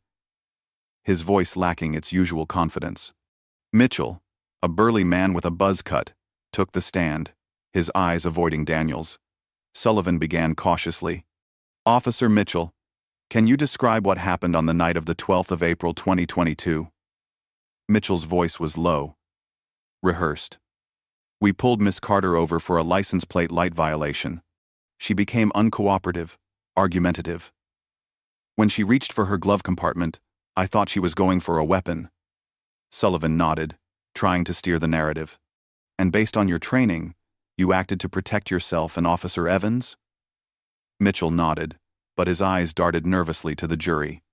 A: his voice lacking its usual confidence. Mitchell, a burly man with a buzz cut, took the stand, his eyes avoiding Daniel's. Sullivan began cautiously. "Officer Mitchell, can you describe what happened on the night of the 12th of April 2022? Mitchell's voice was low, rehearsed. We pulled Miss Carter over for a license plate light violation. She became uncooperative, argumentative. When she reached for her glove compartment, I thought she was going for a weapon. Sullivan nodded, trying to steer the narrative. And based on your training, you acted to protect yourself and Officer Evans? Mitchell nodded, but his eyes darted nervously to the jury.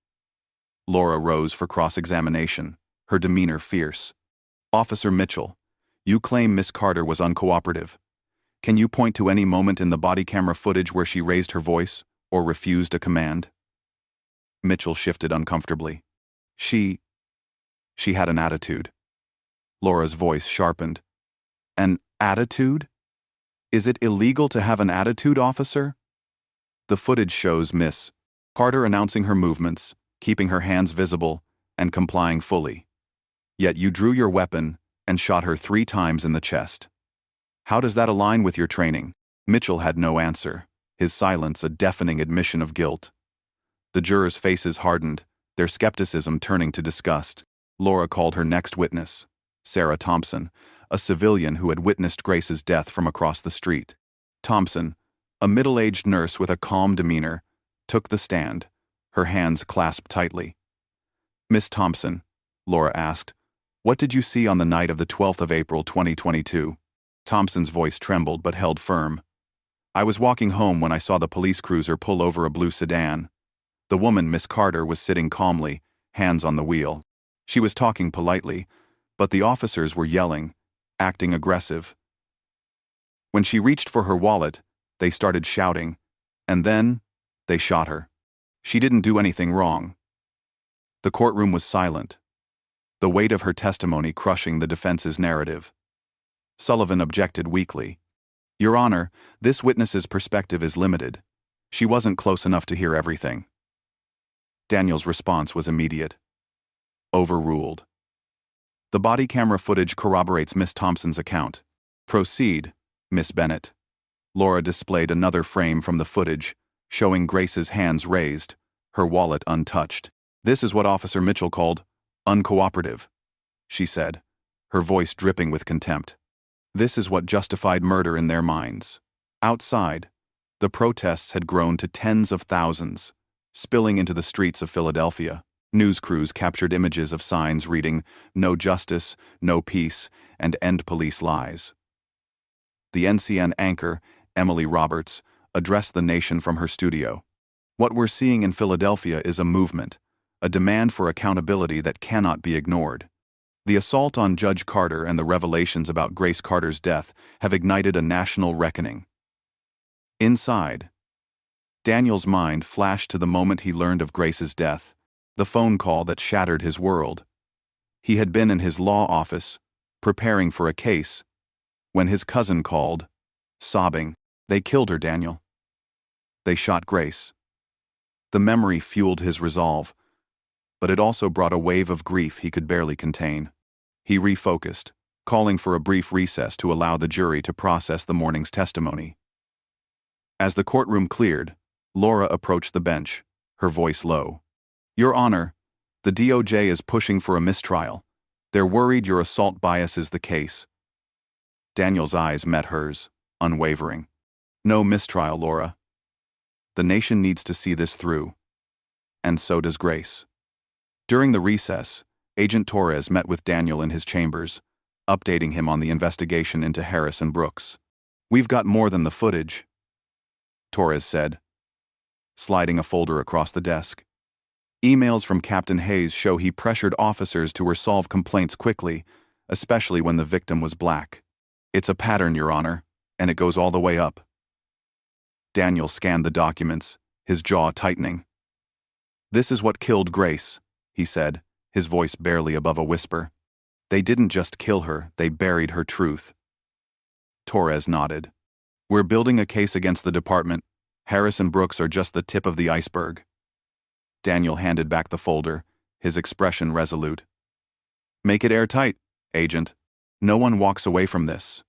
A: Laura rose for cross-examination, her demeanor fierce. Officer Mitchell, you claim Miss Carter was uncooperative. Can you point to any moment in the body camera footage where she raised her voice or refused a command? Mitchell shifted uncomfortably. She had an attitude. Laura's voice sharpened. An attitude? Is it illegal to have an attitude, officer? The footage shows Miss Carter announcing her movements, keeping her hands visible, and complying fully. Yet you drew your weapon and shot her 3 times in the chest. How does that align with your training? Mitchell had no answer, his silence a deafening admission of guilt. The jurors' faces hardened, their skepticism turning to disgust. Laura called her next witness, Sarah Thompson, a civilian who had witnessed Grace's death from across the street. Thompson, a middle-aged nurse with a calm demeanor, took the stand, her hands clasped tightly. Miss Thompson, Laura asked, what did you see on the night of the 12th of April 2022? Thompson's voice trembled but held firm. I was walking home when I saw the police cruiser pull over a blue sedan. The woman, Miss Carter, was sitting calmly, hands on the wheel. She was talking politely, but the officers were yelling, acting aggressive. When she reached for her wallet, they started shouting, and then they shot her. She didn't do anything wrong. The courtroom was silent, the weight of her testimony crushing the defense's narrative. Sullivan objected weakly. Your Honor, this witness's perspective is limited. She wasn't close enough to hear everything. Daniel's response was immediate. Overruled. The body camera footage corroborates Miss Thompson's account. Proceed, Miss Bennett. Laura displayed another frame from the footage, showing Grace's hands raised, her wallet untouched. This is what Officer Mitchell called uncooperative, she said, her voice dripping with contempt. This is what justified murder in their minds. Outside, the protests had grown to tens of thousands, spilling into the streets of Philadelphia. News crews captured images of signs reading, "No justice, no peace, and end police lies." The NCN anchor, Emily Roberts, addressed the nation from her studio. What we're seeing in Philadelphia is a movement, a demand for accountability that cannot be ignored. The assault on Judge Carter and the revelations about Grace Carter's death have ignited a national reckoning. Inside, Daniel's mind flashed to the moment he learned of Grace's death, the phone call that shattered his world. He had been in his law office, preparing for a case, when his cousin called, sobbing, "They killed her, Daniel. They shot Grace." The memory fueled his resolve, but it also brought a wave of grief he could barely contain. He refocused, calling for a brief recess to allow the jury to process the morning's testimony. As the courtroom cleared, Laura approached the bench, her voice low. Your Honor, the DOJ is pushing for a mistrial. They're worried your assault biases the case. Daniel's eyes met hers, unwavering. No mistrial, Laura. The nation needs to see this through. And so does Grace. During the recess, Agent Torres met with Daniel in his chambers, updating him on the investigation into Harris and Brooks. We've got more than the footage, Torres said, sliding a folder across the desk. Emails from Captain Hayes show he pressured officers to resolve complaints quickly, especially when the victim was Black. It's a pattern, Your Honor, and it goes all the way up. Daniel scanned the documents, his jaw tightening. This is what killed Grace, he said, his voice barely above a whisper. They didn't just kill her, they buried her truth. Torres nodded. We're building a case against the department. Harris and Brooks are just the tip of the iceberg. Daniel handed back the folder, his expression resolute. Make it airtight, Agent. No one walks away from this.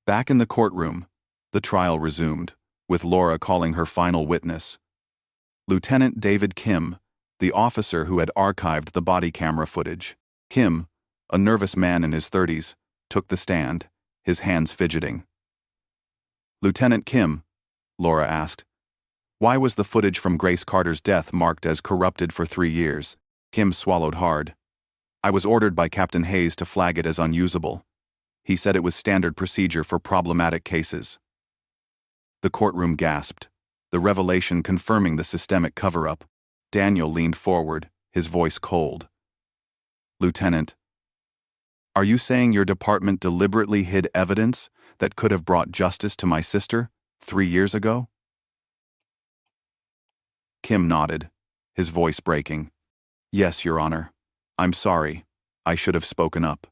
A: Back in the courtroom, the trial resumed, with Laura calling her final witness. Lieutenant David Kim, the officer who had archived the body camera footage. Kim, a nervous man in his 30s, took the stand, his hands fidgeting. "Lieutenant Kim," Laura asked, "why was the footage from Grace Carter's death marked as corrupted for 3 years?" Kim swallowed hard. "I was ordered by Captain Hayes to flag it as unusable. He said it was standard procedure for problematic cases." The courtroom gasped, the revelation confirming the systemic cover-up. Daniel leaned forward, his voice cold. "Lieutenant, are you saying your department deliberately hid evidence that could have brought justice to my sister 3 years ago?" Kim nodded, his voice breaking. "Yes, Your Honor. I'm sorry. I should have spoken up."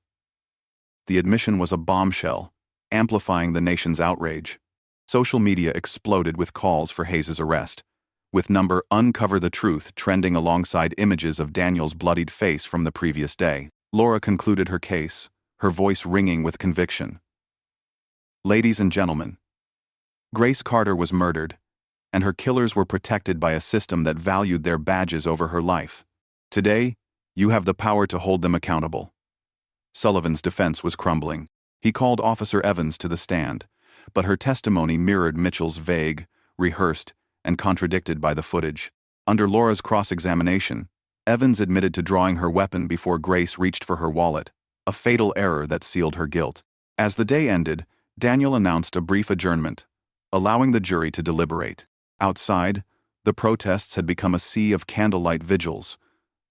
A: The admission was a bombshell, amplifying the nation's outrage. Social media exploded with calls for Hayes' arrest, with number "Uncover the Truth" trending alongside images of Daniel's bloodied face from the previous day. Laura concluded her case, her voice ringing with conviction. "Ladies and gentlemen, Grace Carter was murdered, and her killers were protected by a system that valued their badges over her life. Today, you have the power to hold them accountable." Sullivan's defense was crumbling. He called Officer Evans to the stand, but her testimony mirrored Mitchell's vague, rehearsed, and contradicted by the footage. Under Laura's cross-examination, Evans admitted to drawing her weapon before Grace reached for her wallet, a fatal error that sealed her guilt. As the day ended, Daniel announced a brief adjournment, allowing the jury to deliberate. Outside, the protests had become a sea of candlelight vigils,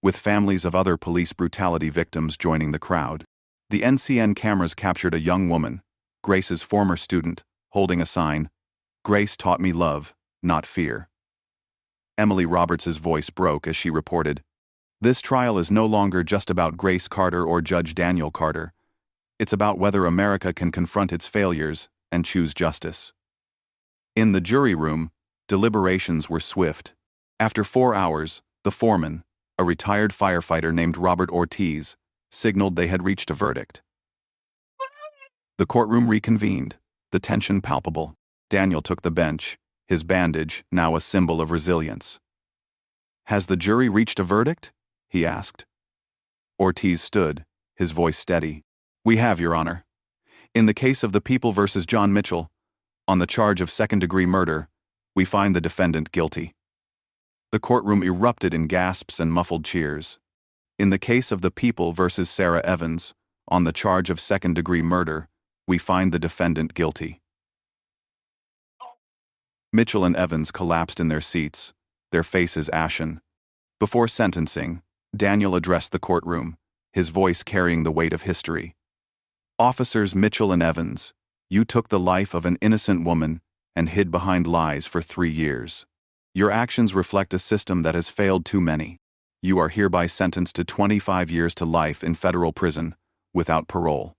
A: with families of other police brutality victims joining the crowd. The NCN cameras captured a young woman, Grace's former student, holding a sign, "Grace taught me love, not fear." Emily Roberts' voice broke as she reported, "This trial is no longer just about Grace Carter or Judge Daniel Carter. It's about whether America can confront its failures and choose justice." In the jury room, deliberations were swift. After 4 hours, the foreman, a retired firefighter named Robert Ortiz, signaled they had reached a verdict. The courtroom reconvened, the tension palpable. Daniel took the bench, his bandage now a symbol of resilience. "Has the jury reached a verdict?" he asked. Ortiz stood, his voice steady. "We have, Your Honor. In the case of the People versus John Mitchell, on the charge of second-degree murder, we find the defendant guilty." The courtroom erupted in gasps and muffled cheers. In the case of the People versus Sarah Evans, on the charge of second-degree murder, we find the defendant guilty. Mitchell and Evans collapsed in their seats, their faces ashen. Before sentencing, Daniel addressed the courtroom, his voice carrying the weight of history. "Officers Mitchell and Evans, you took the life of an innocent woman and hid behind lies for 3 years. Your actions reflect a system that has failed too many. You are hereby sentenced to 25 years to life in federal prison, without parole."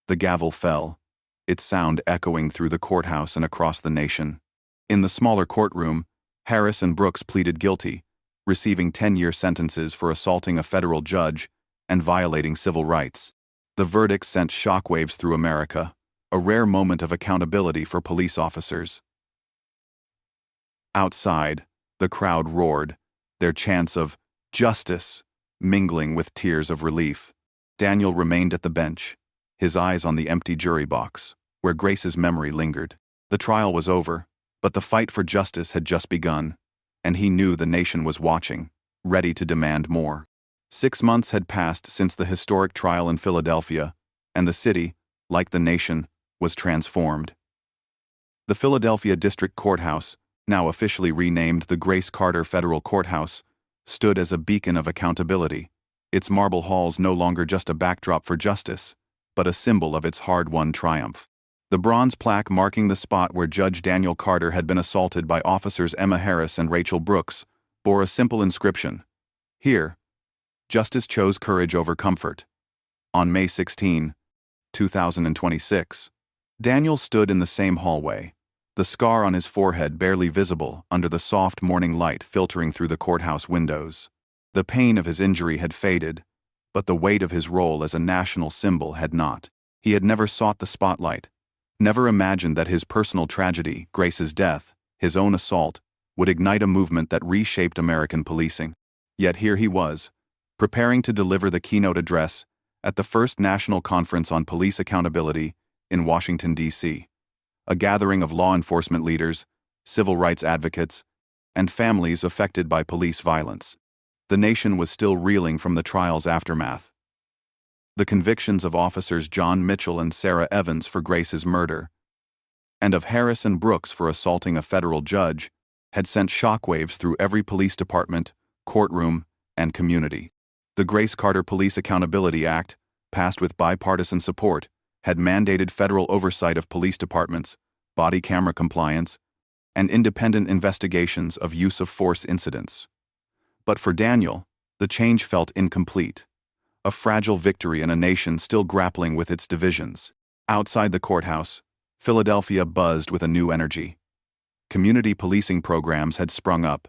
A: The gavel fell, its sound echoing through the courthouse and across the nation. In the smaller courtroom, Harris and Brooks pleaded guilty, receiving 10-year sentences for assaulting a federal judge and violating civil rights. The verdict sent shockwaves through America, a rare moment of accountability for police officers. Outside, the crowd roared, their chants of "justice" mingling with tears of relief. Daniel remained at the bench, his eyes on the empty jury box, where Grace's memory lingered. The trial was over, but the fight for justice had just begun, and he knew the nation was watching, ready to demand more. 6 months had passed since the historic trial in Philadelphia, and the city, like the nation, was transformed. The Philadelphia District Courthouse, now officially renamed the Grace Carter Federal Courthouse, stood as a beacon of accountability, its marble halls no longer just a backdrop for justice, but a symbol of its hard-won triumph. The bronze plaque marking the spot where Judge Daniel Carter had been assaulted by officers Emma Harris and Rachel Brooks bore a simple inscription: "Here, justice chose courage over comfort." On May 16, 2026, Daniel stood in the same hallway, the scar on his forehead barely visible under the soft morning light filtering through the courthouse windows. The pain of his injury had faded, but the weight of his role as a national symbol had not. He had never sought the spotlight, never imagined that his personal tragedy, Grace's death, his own assault, would ignite a movement that reshaped American policing. Yet here he was, preparing to deliver the keynote address at the first National Conference on Police Accountability in Washington, D.C., a gathering of law enforcement leaders, civil rights advocates, and families affected by police violence. The nation was still reeling from the trial's aftermath. The convictions of officers John Mitchell and Sarah Evans for Grace's murder, and of Harris and Brooks for assaulting a federal judge, had sent shockwaves through every police department, courtroom, and community. The Grace Carter Police Accountability Act, passed with bipartisan support, had mandated federal oversight of police departments, body camera compliance, and independent investigations of use of force incidents. But for Daniel, the change felt incomplete, a fragile victory in a nation still grappling with its divisions. Outside the courthouse, Philadelphia buzzed with a new energy. Community policing programs had sprung up,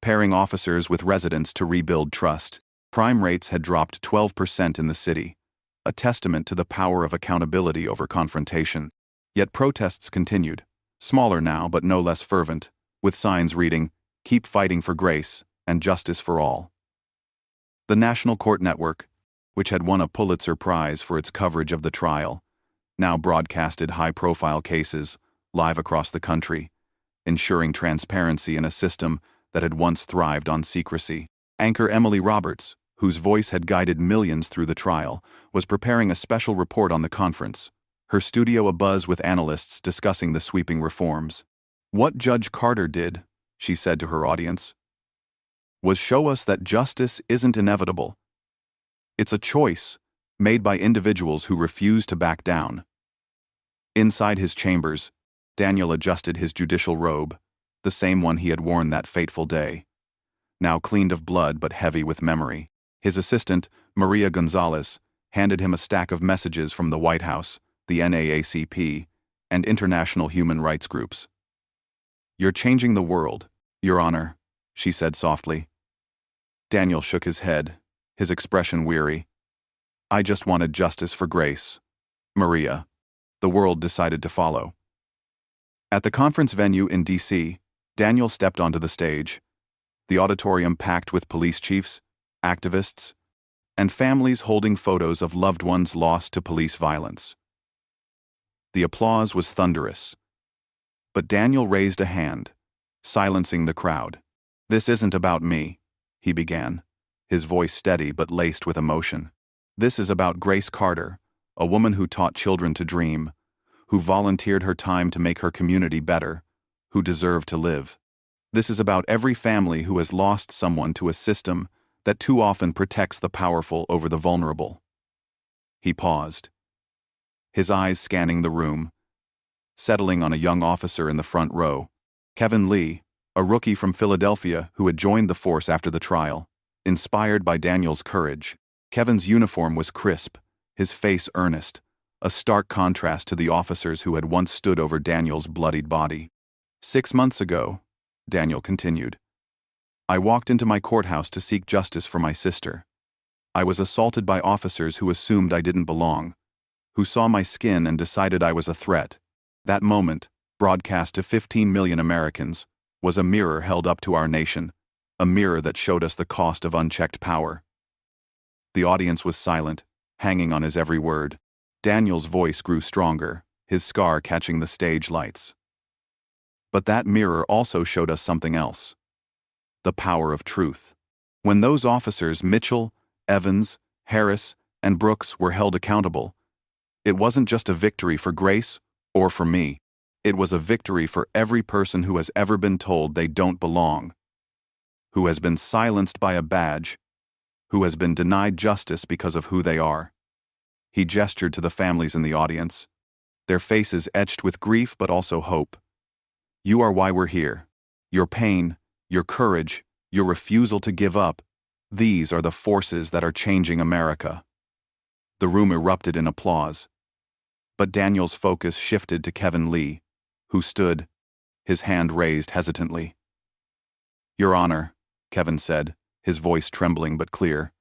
A: pairing officers with residents to rebuild trust. Crime rates had dropped 12% in the city, a testament to the power of accountability over confrontation. Yet protests continued, smaller now but no less fervent, with signs reading, "Keep fighting for Grace and justice for all." The National Court Network, which had won a Pulitzer Prize for its coverage of the trial, now broadcasted high-profile cases live across the country, ensuring transparency in a system that had once thrived on secrecy. Anchor Emily Roberts, whose voice had guided millions through the trial, was preparing a special report on the conference, her studio abuzz with analysts discussing the sweeping reforms. "What Judge Carter did," she said to her audience, "was show us that justice isn't inevitable. It's a choice made by individuals who refuse to back down." Inside his chambers, Daniel adjusted his judicial robe, the same one he had worn that fateful day, now cleaned of blood but heavy with memory. His assistant, Maria Gonzalez, handed him a stack of messages from the White House, the NAACP, and international human rights groups. "You're changing the world, Your Honor," she said softly. Daniel shook his head, his expression weary. "I just wanted justice for Grace, Maria." The world decided to follow. At the conference venue in D.C., Daniel stepped onto the stage, the auditorium packed with police chiefs, activists, and families holding photos of loved ones lost to police violence. The applause was thunderous, but Daniel raised a hand, silencing the crowd. "This isn't about me," he began, his voice steady but laced with emotion. "This is about Grace Carter, a woman who taught children to dream, who volunteered her time to make her community better, who deserved to live. This is about every family who has lost someone to a system that too often protects the powerful over the vulnerable." He paused, his eyes scanning the room, settling on a young officer in the front row, Kevin Lee, a rookie from Philadelphia who had joined the force after the trial. Inspired by Daniel's courage, Kevin's uniform was crisp, his face earnest, a stark contrast to the officers who had once stood over Daniel's bloodied body. "6 months ago," Daniel continued, "I walked into my courthouse to seek justice for my sister. I was assaulted by officers who assumed I didn't belong, who saw my skin and decided I was a threat. That moment, broadcast to 15 million Americans, was a mirror held up to our nation, a mirror that showed us the cost of unchecked power." The audience was silent, hanging on his every word. Daniel's voice grew stronger, his scar catching the stage lights. But that mirror also showed us something else: the power of truth. When those officers, Mitchell, Evans, Harris, and Brooks, were held accountable, it wasn't just a victory for Grace or for me. It was a victory for every person who has ever been told they don't belong, who has been silenced by a badge, who has been denied justice because of who they are. He gestured to the families in the audience, their faces etched with grief but also hope. "You are why we're here. Your pain, your courage, your refusal to give up, these are the forces that are changing America." The room erupted in applause, but Daniel's focus shifted to Kevin Lee, who stood, his hand raised hesitantly. "Your Honor," Kevin said, his voice trembling but clear,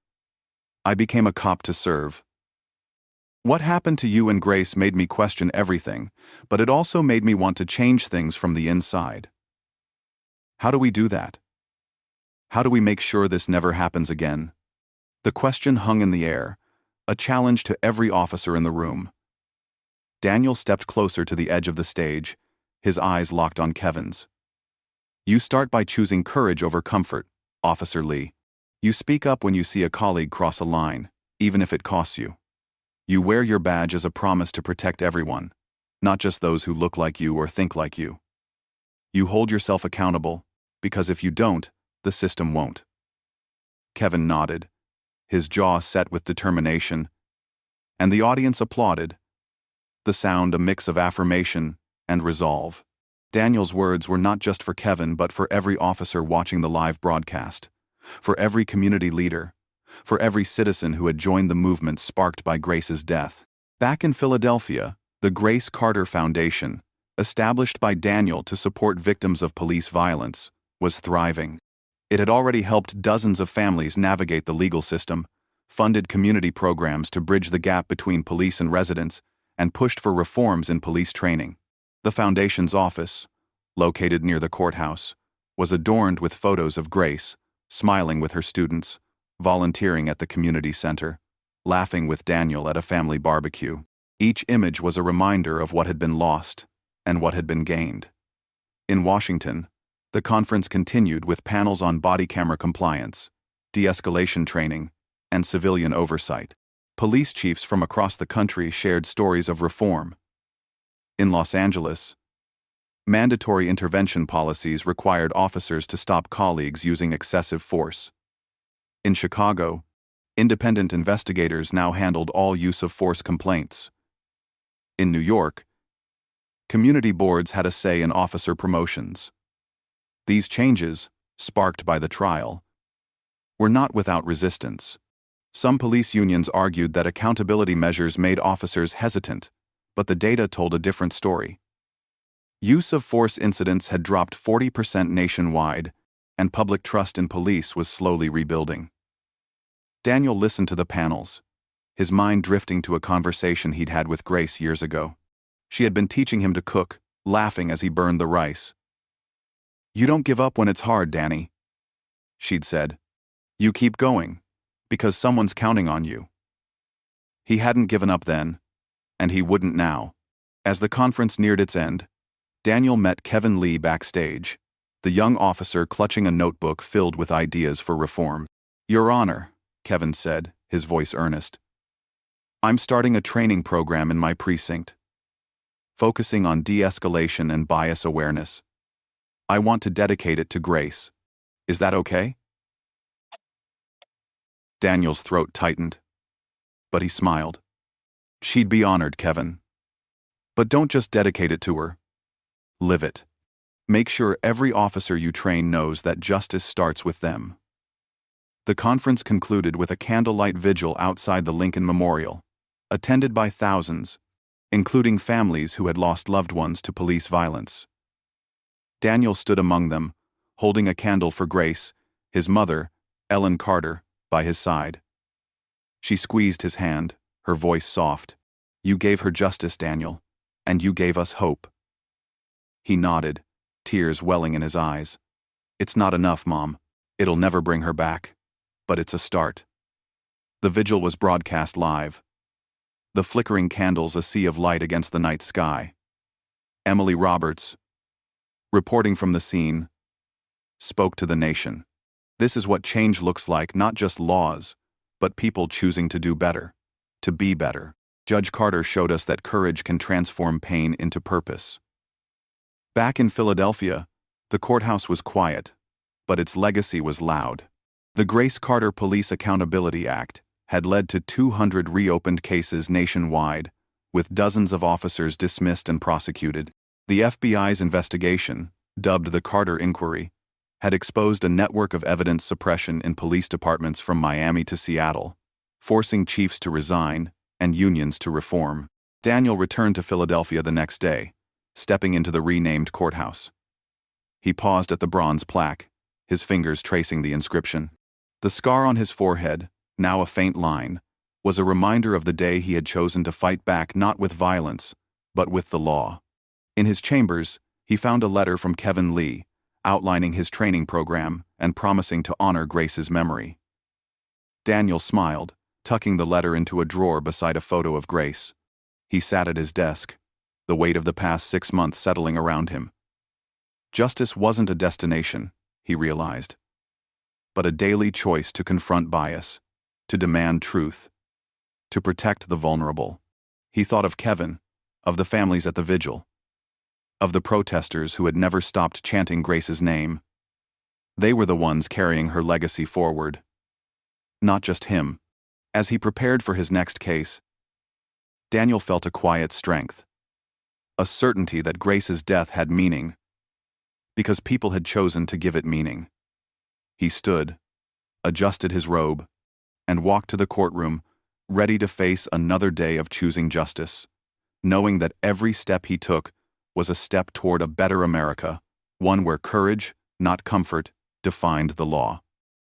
A: "I became a cop to serve. What happened to you and Grace made me question everything, but it also made me want to change things from the inside. How do we do that? How do we make sure this never happens again?" The question hung in the air, a challenge to every officer in the room. Daniel stepped closer to the edge of the stage, his eyes locked on Kevin's. You start by choosing courage over comfort, Officer Lee. You speak up when you see a colleague cross a line, even if it costs you. You wear your badge as a promise to protect everyone, not just those who look like you or think like you. You hold yourself accountable, because if you don't, the system won't. Kevin nodded, his jaw set with determination, and the audience applauded, the sound a mix of affirmation and resolve. Daniel's words were not just for Kevin but for every officer watching the live broadcast, for every community leader, for every citizen who had joined the movement sparked by Grace's death. Back in Philadelphia, the Grace Carter Foundation, established by Daniel to support victims of police violence, was thriving. It had already helped dozens of families navigate the legal system, funded community programs to bridge the gap between police and residents, and pushed for reforms in police training. The foundation's office, located near the courthouse, was adorned with photos of Grace, smiling with her students, volunteering at the community center, laughing with Daniel at a family barbecue. Each image was a reminder of what had been lost and what had been gained. In Washington, the conference continued with panels on body camera compliance, de-escalation training, and civilian oversight. Police chiefs from across the country shared stories of reform. In Los Angeles, mandatory intervention policies required officers to stop colleagues using excessive force. In Chicago, independent investigators now handled all use of force complaints. In New York, community boards had a say in officer promotions. These changes, sparked by the trial, were not without resistance. Some police unions argued that accountability measures made officers hesitant, but the data told a different story. Use of force incidents had dropped 40% nationwide, and public trust in police was slowly rebuilding. Daniel listened to the panels, his mind drifting to a conversation he'd had with Grace years ago. She had been teaching him to cook, laughing as he burned the rice. "You don't give up when it's hard, Danny," she'd said. "You keep going, because someone's counting on you." He hadn't given up then, and he wouldn't now. As the conference neared its end, Daniel met Kevin Lee backstage, the young officer clutching a notebook filled with ideas for reform. "Your Honor," Kevin said, his voice earnest, "I'm starting a training program in my precinct, focusing on de-escalation and bias awareness. I want to dedicate it to Grace. Is that okay?" Daniel's throat tightened, but he smiled. "She'd be honored, Kevin. But don't just dedicate it to her. Live it. Make sure every officer you train knows that justice starts with them." The conference concluded with a candlelight vigil outside the Lincoln Memorial, attended by thousands, including families who had lost loved ones to police violence. Daniel stood among them, holding a candle for Grace, his mother, Ellen Carter, by his side. She squeezed his hand, her voice soft. "You gave her justice, Daniel, and you gave us hope." He nodded, tears welling in his eyes. "It's not enough, Mom. It'll never bring her back. But it's a start." The vigil was broadcast live. The flickering candles a sea of light against the night sky. Emily Roberts, reporting from the scene, spoke to the nation. This is what change looks like, not just laws, but people choosing to do better, to be better. Judge Carter showed us that courage can transform pain into purpose. Back in Philadelphia, the courthouse was quiet, but its legacy was loud. The Grace Carter Police Accountability Act had led to 200 reopened cases nationwide, with dozens of officers dismissed and prosecuted. The FBI's investigation, dubbed the Carter Inquiry, had exposed a network of evidence suppression in police departments from Miami to Seattle, forcing chiefs to resign and unions to reform. Daniel returned to Philadelphia the next day, stepping into the renamed courthouse. He paused at the bronze plaque, his fingers tracing the inscription. The scar on his forehead, now a faint line, was a reminder of the day he had chosen to fight back not with violence, but with the law. In his chambers, he found a letter from Kevin Lee, outlining his training program and promising to honor Grace's memory. Daniel smiled, tucking the letter into a drawer beside a photo of Grace. He sat at his desk, the weight of the past 6 months settling around him. Justice wasn't a destination, he realized, but a daily choice to confront bias, to demand truth, to protect the vulnerable. He thought of Kevin, of the families at the vigil, of the protesters who had never stopped chanting Grace's name. They were the ones carrying her legacy forward. Not just him. As he prepared for his next case, Daniel felt a quiet strength, a certainty that Grace's death had meaning, because people had chosen to give it meaning. He stood, adjusted his robe, and walked to the courtroom, ready to face another day of choosing justice, knowing that every step he took was a step toward a better America, one where courage, not comfort, defined the law.